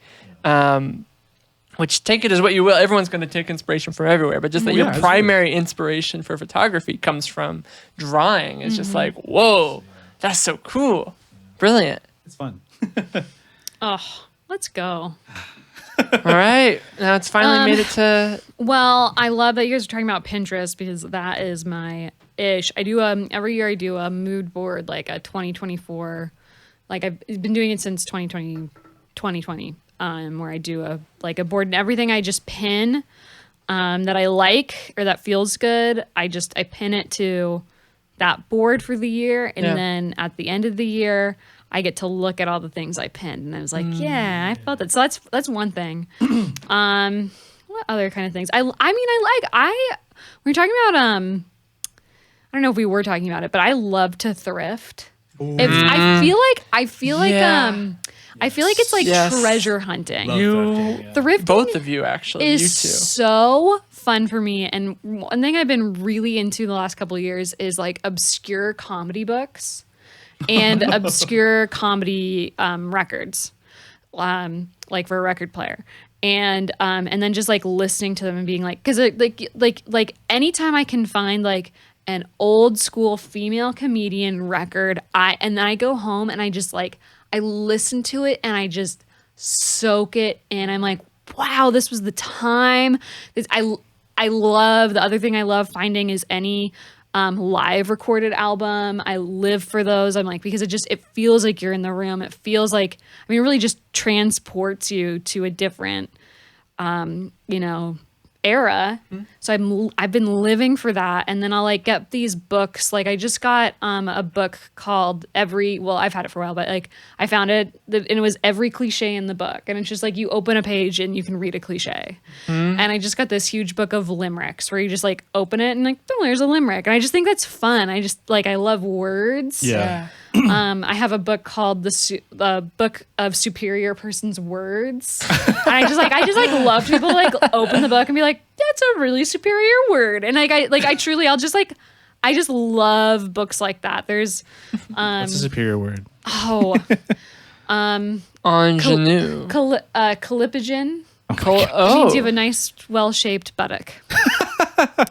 which take it as what you will. Everyone's going to take inspiration from everywhere, but just that your primary inspiration for photography comes from drawing is just like, whoa, that's so cool, brilliant. It's fun. Oh, let's go. All right, now it's finally made it to. Well, I love that you guys are talking about Pinterest because that is my ish. I do every year I do a mood board, like a 2024. Like I've been doing it since 2020, where I do a board and everything I just pin that I like or that feels good. I pin it to that board for the year, and then at the end of the year I get to look at all the things I pinned, and I was like, yeah, I felt that. So that's one thing. What other kind of things? We're talking about I don't know if we were talking about it, but I love to thrift. I feel like it's like treasure hunting. Thrifting, both of you actually, is you two. So fun for me. And one thing I've been really into the last couple of years is like obscure comedy books and obscure comedy records, like for a record player. And then just like listening to them and being like, because like anytime I can find like an old school female comedian record, and then I go home and I just like I listen to it and I just soak it in. I'm like, wow, this was the time. I love, the other thing I love finding is any live recorded album. I live for those. I'm like, because it feels like you're in the room. It feels like, it really just transports you to a different, era. So I've been living for that. And then I'll like get these books. Like I just got a book called I've had it for a while, but like I found it and it was every cliche in the book. And it's just like you open a page and you can read a cliche. And I just got this huge book of limericks where you just like open it and like, oh, there's a limerick. And I just think that's fun. I love words. Yeah. I have a book called the Book of Superior Person's Words. And I just love people to like open the book and be like, that's a really superior word. And I just love books like that. There's what's a superior word? Ingenue. Callipygian. Oh. Means you have a nice, well-shaped buttock.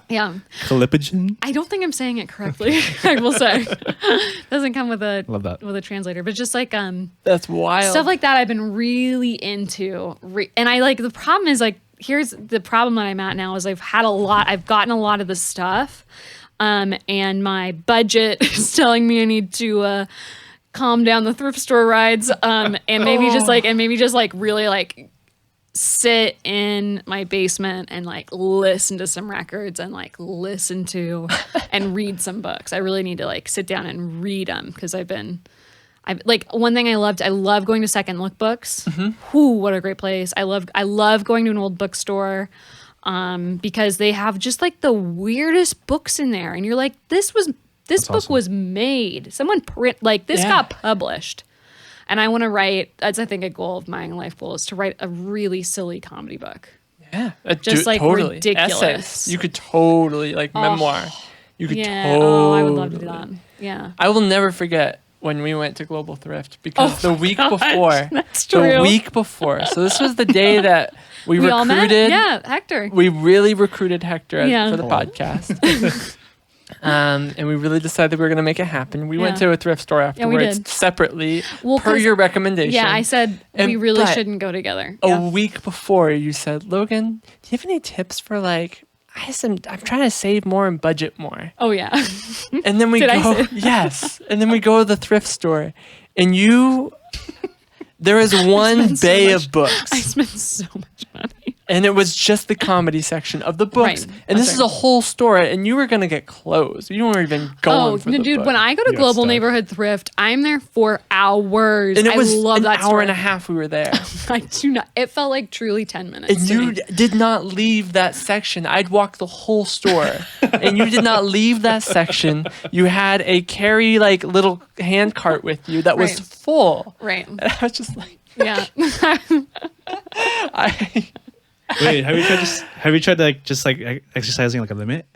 Yeah. Callipygian? I don't think I'm saying it correctly, I will say. Doesn't come with a translator, but just like that's wild. Stuff like that I've been really into. And I like the problem is like here's the problem that I'm at now is I've gotten a lot of the stuff. And my budget is telling me I need to calm down the thrift store rides. And maybe just really like sit in my basement and like listen to some records and like listen to and read some books. I really need to like sit down and read them because I've like one thing I love going to second look books. What a great place. I love going to an old bookstore because they have just like the weirdest books in there and you're like this book awesome. Was made. Someone got published. And I want to write, that's I think a goal of mine, life goal, is to write a really silly comedy book. Yeah. Just like totally. ridiculous. Essays. You could totally, like memoir. You could totally. Oh, I would love to do that. Yeah. I will never forget when we went to Global Thrift because the week before. That's true. The week before. So this was the day that we recruited. All met? Yeah, Hector. We really recruited Hector for the podcast. And we really decided we were going to make it happen. We went to a thrift store afterwards separately per your recommendation. Yeah, I said we really shouldn't go together. A week before, you said, Logan, do you have any tips for like, I'm trying to save more and budget more. Oh, yeah. And then we yes. And then we go to the thrift store and there is one bay of books. I spent so much money. And it was just the comedy section of the books. Right. And this is a whole store, and you were going to get closed. You weren't even going for the book. When I go to Global Neighborhood Thrift, I'm there for hours. And it was an hour and a half we were there. I do not. It felt like truly 10 minutes. And you did not leave that section. I'd walked the whole store, and you did not leave that section. You had a carry like little hand cart with you that was full. Right. And I was just like, yeah. Wait, have you tried to like exercising like a limit?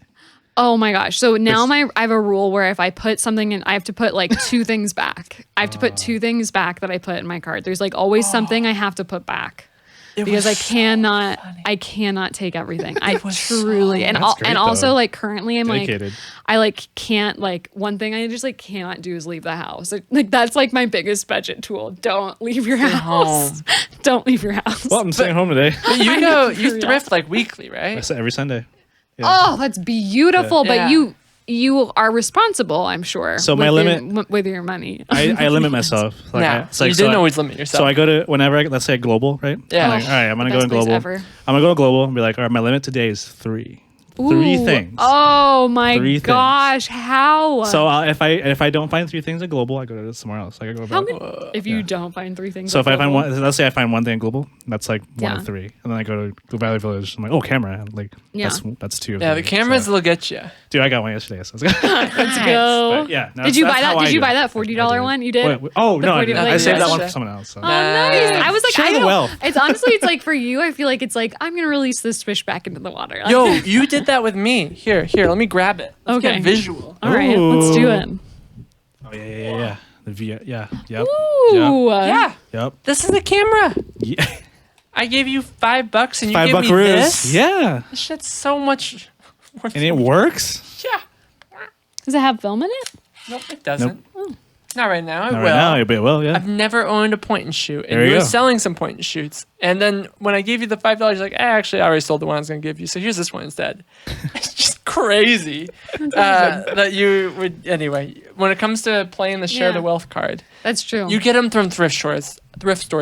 Oh my gosh. So now I have a rule where if I put something in, I have to put like 2 things back. I have to put 2 things back that I put in my cart. There's like always something I have to put back. Because I cannot take everything. I truly and also like currently I'm dedicated. Like I like can't like one thing I just like cannot do is leave the house. Like that's like my biggest budget tool. Don't leave your house. Don't leave your house. Well, I'm staying home today. You thrift like weekly, right? Every Sunday. Yeah. Oh, that's beautiful. Yeah. But you are responsible, I'm sure. So my limit with your money. I limit myself. Like you didn't always limit yourself. So I go to whenever let's say Global, right? Yeah. I'm like, all right, I'm gonna go to Global. I'm gonna go to Global and be like, all right, my limit today is 3. Ooh. 3 things. Oh my gosh! How? So if I don't find 3 things at Global, I go to somewhere else. Like I go back. If you don't find 3 things, so if I find one, let's say I find one thing at Global, that's like 1 of 3, and then I go to Valley Village. I'm like, oh, camera, like that's 2 of 3. Yeah, the cameras will get you. Dude, I got one yesterday. So let's go. But yeah. Did you buy that? Did you buy that $40 one? You did? Oh no, I saved that one for someone else. So. Oh nice! I was like, share the wealth. It's honestly, it's like for you. I feel like it's like I'm gonna release this fish back into the water. Like, yo, you did that with me. Here, let me grab it. Let's get visual. All right, let's do it. Oh yeah. The yep. Ooh. Yep. This is the camera. Yeah. I gave you $5 and you $5 gave me this. Yeah. This shit's so much. And it works. Yeah. Does it have film in it? Nope, it doesn't. Nope. Not right now. Not right now, it will. Yeah. I've never owned a point and shoot, and you were selling some point and shoots. And then when I gave you the $5, you're like, actually, I already sold the one I was going to give you, so here's this one instead. It's just crazy that you would. Anyway, when it comes to playing the share the wealth card, that's true. You get them from thrift stores.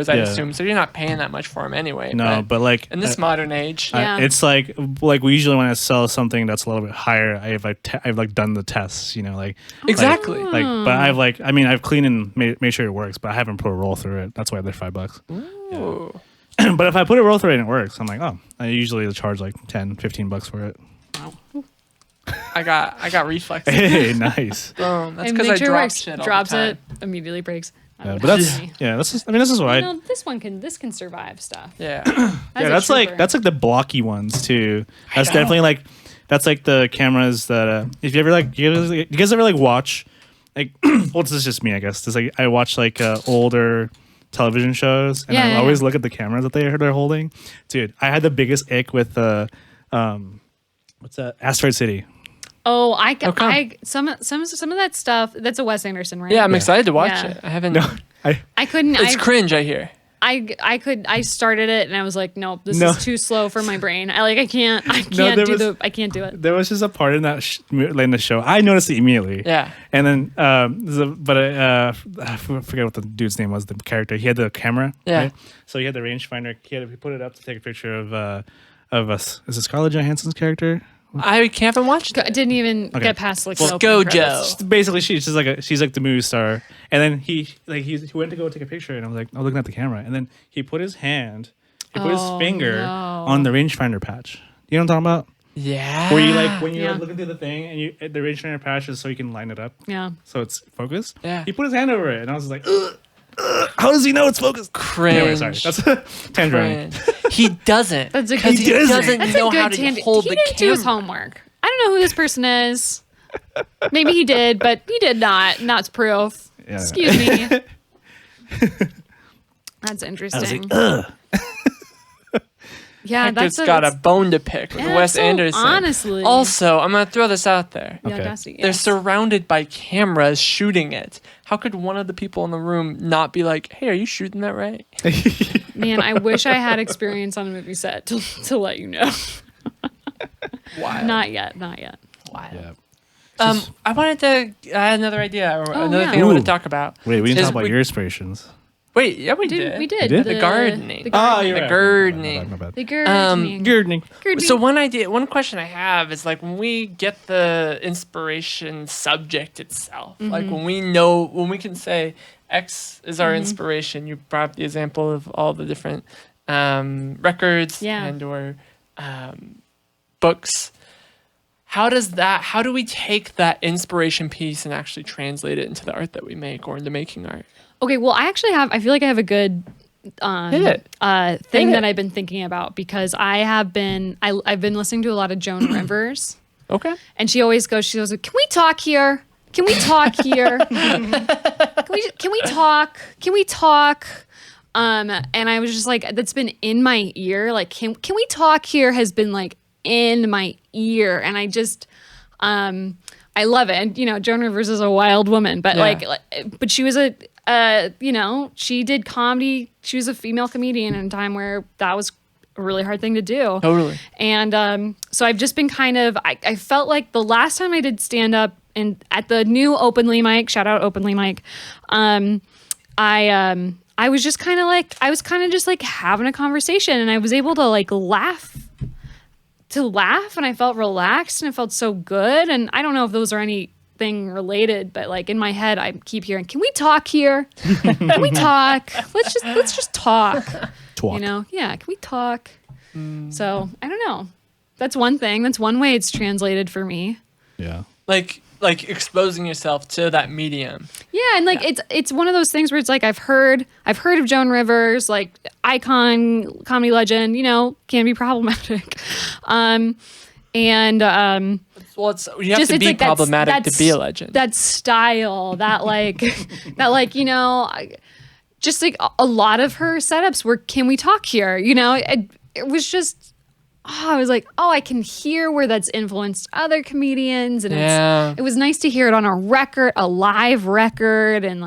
I assume. So you're not paying that much for them anyway. No, but like in this modern age, it's like we usually when I sell something that's a little bit higher, I've done the tests, like exactly. But I've cleaned and made sure it works, but I haven't put a roll through it. That's why they're $5. Ooh. Yeah. But if I put a roll through it and it works, I'm like, oh, I usually charge like $10-15 for it. Wow. I got reflexes. Hey, nice. That's because I drop shit all drops the time. it, immediately breaks. Yeah, but this is why. This can survive stuff. Yeah. That's like the blocky ones too. That's definitely that's like the cameras that if you ever you guys ever watch well, this is just me, I guess. It's I watch older television shows and I always look at the cameras that they're holding. Dude, I had the biggest ick with what's that? Asteroid City. Oh, some of that stuff. That's a Wes Anderson, right? Yeah, I'm excited to watch it. I haven't. No, I couldn't. It's cringe. I hear. I started it and I was like, nope, this is too slow for my brain. I can't do it. There was just a part in that in the show. I noticed it immediately. Yeah. And then, I forget what the dude's name was. The character. He had the camera. Yeah. Right? So he had the rangefinder. He put it up to take a picture of us. Is it Scarlett Johansson's character? I haven't watched it. I didn't even get past Gojo. Basically, she's like the movie star, and then he went to go take a picture, and I was like, looking at the camera, and then he put his finger on the rangefinder patch. You know what I'm talking about? Yeah. Where when you're looking through the thing, and the rangefinder patch is so you can line it up. Yeah. So it's focused. Yeah. He put his hand over it, and I was like, how does he know it's focused? Cringe. Anyway, sorry. That's a tangent. He doesn't. That's a because good. he doesn't know how to hold the camera. He didn't do his homework. I don't know who this person is. Maybe he did, but he did not. And that's proof. Yeah, excuse me. That's interesting. Yeah, Hector's got a bone to pick with Wes Anderson. Honestly. Also, I'm going to throw this out there. Okay. They're surrounded by cameras shooting it. How could one of the people in the room not be like, hey, are you shooting that right? Man, I wish I had experience on a movie set to let you know. Wild. Not yet. Wild. Yeah. I wanted to add another idea or another thing I want to talk about. Wait, we didn't talk about your inspirations. Wait, yeah, we did. We did. The gardening. The gardening. The gardening. My bad. The gardening. Gardening. So one question I have is when we get the inspiration subject itself, when we can say X is our inspiration. You brought up the example of all the different records and or books. How do we take that inspiration piece and actually translate it into the art that we make or into making art? Okay, well, I feel like I have a good thing that I've been thinking about because I've been listening to a lot of Joan Rivers. Okay. And she goes, can we talk here? Can we talk here? Can we talk? Can we talk? And I was just like, that's been in my ear. Like, can we talk here has been in my ear. And I just, I love it. And, Joan Rivers is a wild woman, but but she was she did comedy. She was a female comedian in a time where that was a really hard thing to do. Totally. And so I've just been I felt like the last time I did stand up at the new Openly Mic, shout out Openly Mic, I was just just having a conversation and I was able to laugh and I felt relaxed and it felt so good. And I don't know if those are anything related, but in my head I keep hearing, can we talk here? Can we talk? Let's just talk. Yeah, can we talk? So I don't know. That's one thing. That's one way it's translated for me. Yeah. Like exposing yourself to that medium. Yeah, and it's one of those things where it's I've heard of Joan Rivers, icon, comedy legend, can be problematic. Well, you have to be problematic to be a legend. That style, that just a lot of her setups were, can we talk here? It was just, I was like, I can hear where that's influenced other comedians. And it was nice to hear it on a live record. And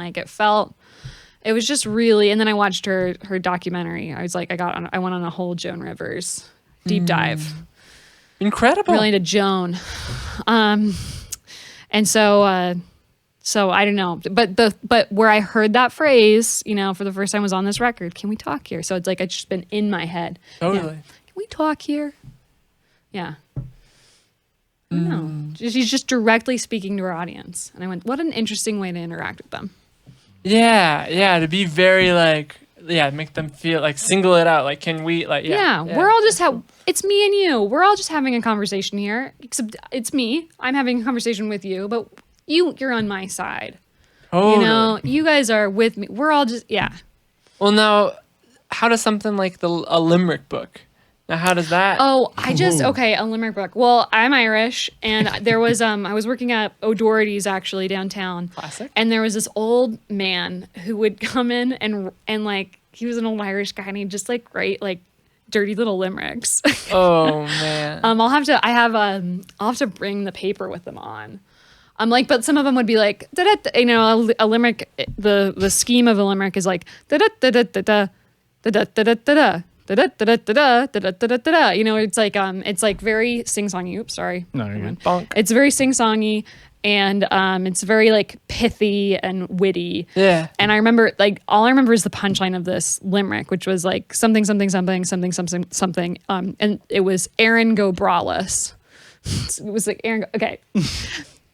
it was just really, and then I watched her documentary. I was I went on a whole Joan Rivers deep dive. Incredible. Really into Joan. And so so I don't know, but where I heard that phrase, you know, for the first time was on this record. Can we talk here? So it's like it's just been in my head. Totally. Yeah. Can we talk here? Yeah. I don't know. She's just directly speaking to her audience, and I went, "What an interesting way to interact with them." Yeah. To be very like, make them feel like single it out. Like, can we like? Yeah. We're all just it's me and you. We're all just having a conversation here. Except it's me. I'm having a conversation with you, but you're on my side. Totally. You know, you guys are with me. We're all just Well, now, how does something like a limerick book? Now, how does that? Oh, a limerick book. Well, I'm Irish, and there was I was working at O'Doherty's actually downtown. Classic. And there was this old man who would come in and like he was an old Irish guy, and he'd just like write like dirty little limericks. Oh man. I'll have to bring the paper with them on. But some of them would be like, you know, a limerick. The scheme of a limerick is like da da da da da da da da da da. You know, it's like very sing-songy. Oops, sorry. No, you're good. Bonk. It's very sing-songy, and it's very like pithy and witty. Yeah. And I remember all I remember is the punchline of this limerick, which was like something something something something something something. And it was Aaron go braless. It was like Aaron. Okay.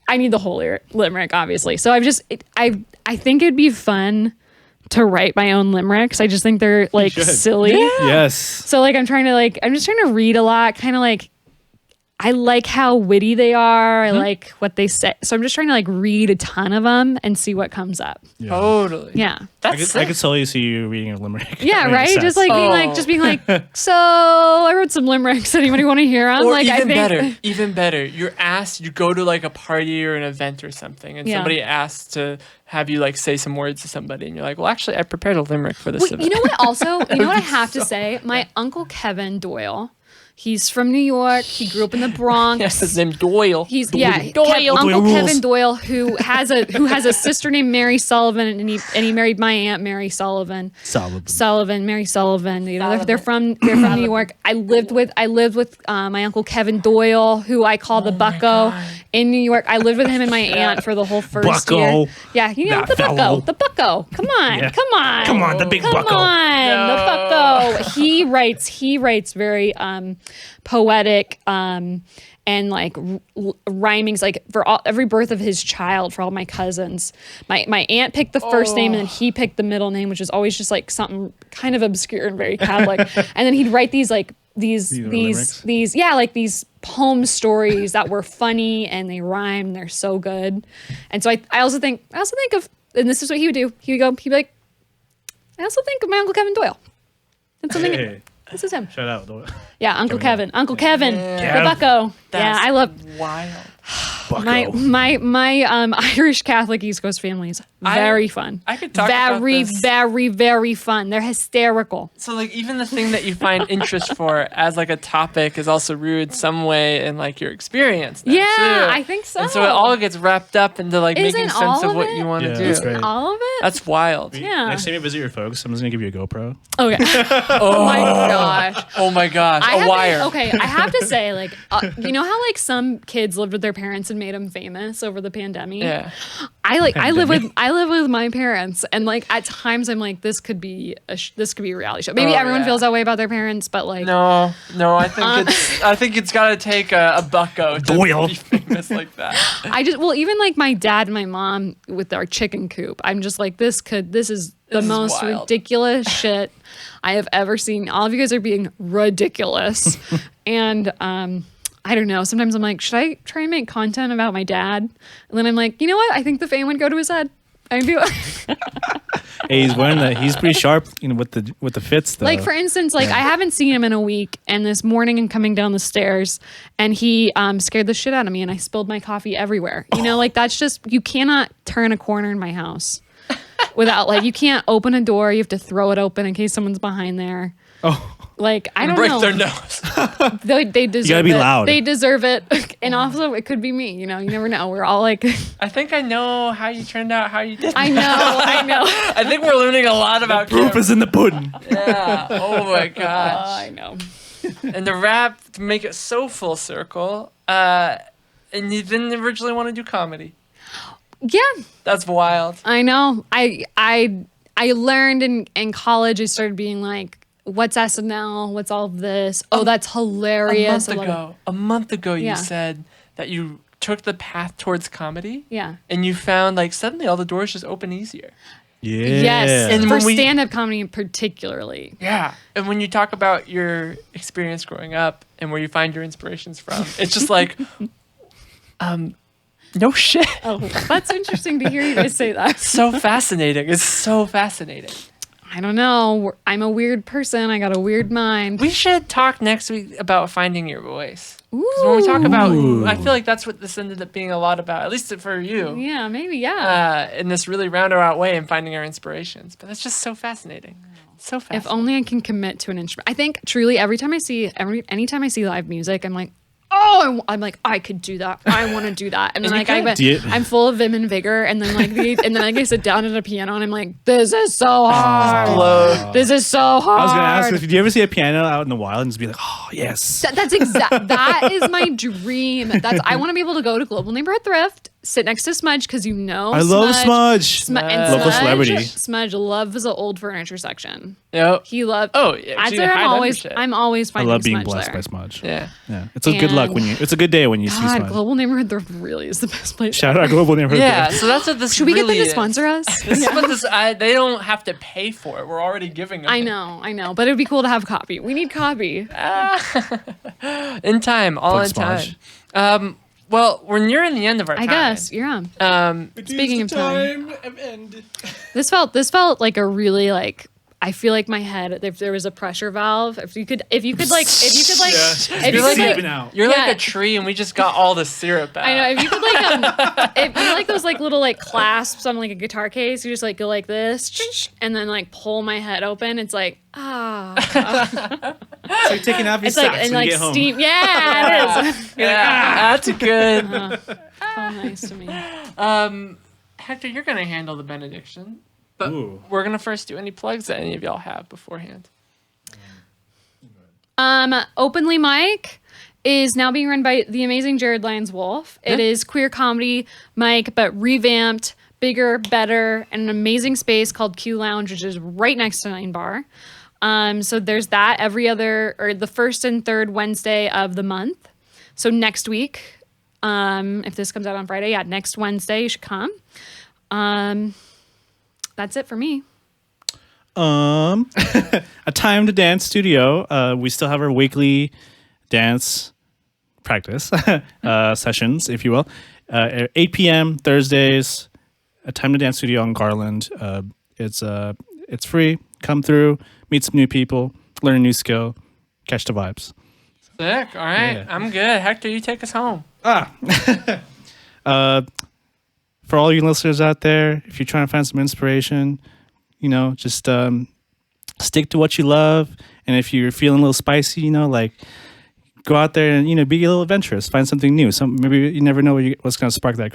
I need the whole limerick, obviously. So I think it'd be fun to write my own limericks. I just think they're like silly. Yeah. Yes. So like I'm just trying to read a lot, kind of like I like how witty they are. I like what they say. So I'm just trying to like read a ton of them and see what comes up. Yeah. Totally. Yeah. I could totally see you reading a limerick. Yeah, right? Just like being like, so I wrote some limericks. Anybody want to hear them? Or Like even better. You go to like a party or an event or something, and somebody asks to have you like say some words to somebody, and you're like, well, actually, I prepared a limerick for this event. You know what? Also, you know what I have to say? My Uncle Kevin Doyle. He's from New York. He grew up in the Bronx. Yes, his name Doyle. Uncle Kevin Doyle, who has a sister named Mary Sullivan, and he married my aunt Mary Sullivan. Mary Sullivan. You know, they're from New York. I lived with my Uncle Kevin Doyle, who I call the Bucko, in New York. I lived with him and my aunt for the whole first year. Yeah, you know the Bucko. The Bucko. Come on, the big Bucko. Come on, the Bucko. He writes very poetic and like rhymings, like for every birth of his child, for all my cousins. My aunt picked the first name, and then he picked the middle name, which is always just like something kind of obscure and very Catholic. And then he'd write these poem stories that were funny and they rhyme. They're so good. And so I also think of, and this is what he would do. He'd be like, I also think of my Uncle Kevin Doyle. And something. This is him. Shout out. Yeah, Uncle Kevin. Uncle Kevin. The Bucko. That's I love wild. My Irish Catholic East Coast family is very fun. I could talk about this. Very, very fun. They're hysterical. So like even the thing that you find interest for as like a topic is also rooted some way in like your experience. Now, yeah, too. I think so. And so it all gets wrapped up into like making sense of what you want to do. Isn't all of it? That's wild. Yeah. Next time you visit your folks, someone's gonna give you a GoPro. Okay. Oh my gosh. Oh my gosh. A wire. I have to say, like, you know how like some kids lived with their parents and made them famous over the pandemic? Yeah. I live with my parents, and like at times I'm like, this could be a reality show. Maybe everyone feels that way about their parents, but like no, I think it's got to take a Bucko to be famous like that. Even like my dad and my mom with our chicken coop, I'm just like, this is the most ridiculous shit I have ever seen. All of you guys are being ridiculous. And I don't know. Sometimes I'm like, should I try and make content about my dad? And then I'm like, you know what? I think the fame would go to his head. Hey, he's wearing that. He's pretty sharp, you know, with the fits though. Like for instance, like I haven't seen him in a week, and this morning I'm coming down the stairs, and he scared the shit out of me, and I spilled my coffee everywhere. You know, like that's just, you cannot turn a corner in my house without, like, you can't open a door. You have to throw it open in case someone's behind there. Oh. Like, I don't know. Break their nose. They deserve it. You gotta be loud. They deserve it. And also, it could be me. You know, you never know. We're all like... I think I know how you turned out, how you did. I know. I think we're learning a lot about proof is in the pudding. Yeah. Oh, my gosh. I know. and the rap to make it so full circle. And you didn't originally want to do comedy. Yeah. That's wild. I know. I learned in college, I started being like, what's SNL? What's all of this? Oh, that's hilarious. A month ago, you said that you took the path towards comedy. Yeah. And you found like suddenly all the doors just open easier. Yeah. Yes. And for stand-up comedy particularly. Yeah. And when you talk about your experience growing up and where you find your inspirations from, it's just like, no shit. Oh, that's interesting to hear you guys say that. So fascinating. It's so fascinating. I don't know. I'm a weird person. I got a weird mind. We should talk next week about finding your voice. 'Cause Ooh. when we talk about, I feel like that's what this ended up being a lot about, at least for you. Yeah, maybe, yeah. In this really roundabout way and finding our inspirations. But that's just so fascinating. So fascinating. If only I can commit to an instrument. I think truly anytime I see live music, I'm like, oh, I'm like, I could do that. I want to do that. And then like I'm full of vim and vigor. And then I sit down at a piano and I'm like, this is so hard. This is so hard. I was gonna ask, did you ever see a piano out in the wild and just be like, oh yes. That is my dream. I want to be able to go to Global Neighborhood Thrift, sit next to Smudge because I love Smudge. Local celebrity. Smudge loves the old furniture section. Yep. He loves. Oh, yeah. I'm always finding. I love being Smudge blessed there. by Smudge. Yeah. It's a good luck it's a good day when you see Smudge. Global Neighborhood Thrift really is the best place. Shout out Global Neighborhood Yeah. Thrift. So that's what this. Should we really get them to sponsor us? This is what this. They don't have to pay for it. We're already giving them. I know, but it'd be cool to have copy. We need copy. In time, all in time. Well, we're nearing the end of our time. I guess, yeah. Speaking of time, this felt like a really like. I feel like my head. If there was a pressure valve, if you could You're like a tree, and we just got all the syrup out. I know. If you could if you like those like little like clasps on like a guitar case, you just like go like this, and then like pull my head open. It's like So you're taking off your socks when you get home. Steam. Yeah, it is. That's good. So nice to me. Hector, you're gonna handle the benediction. But Ooh. We're gonna first do any plugs that any of y'all have beforehand. Openly Mike is now being run by the amazing Jared Lyons Wolf. It is queer comedy Mike, but revamped, bigger, better, and an amazing space called Q Lounge, which is right next to 9 Bar. So there's that the first and third Wednesday of the month. So next week, if this comes out on Friday, next Wednesday you should come. That's it for me. A Time to Dance studio. We still have our weekly dance practice sessions, if you will. At 8 p.m. Thursdays. A Time to Dance studio on Garland. It's free. Come through, meet some new people, learn a new skill, catch the vibes. Sick. All right, yeah. I'm good. Hector, you take us home. For all you listeners out there, if you're trying to find some inspiration, just stick to what you love. And if you're feeling a little spicy, go out there and, be a little adventurous. Find something new. Maybe you never know what's going to spark that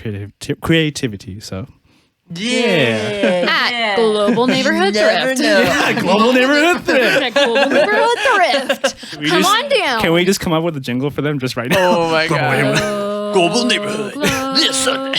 creativity. So, yeah. At Global Neighborhood Thrift. Global Neighborhood Thrift. At Global Neighborhood Thrift. Come on down. Can we just come up with a jingle for them just right now? Oh, my God. Global Neighborhood. Listen.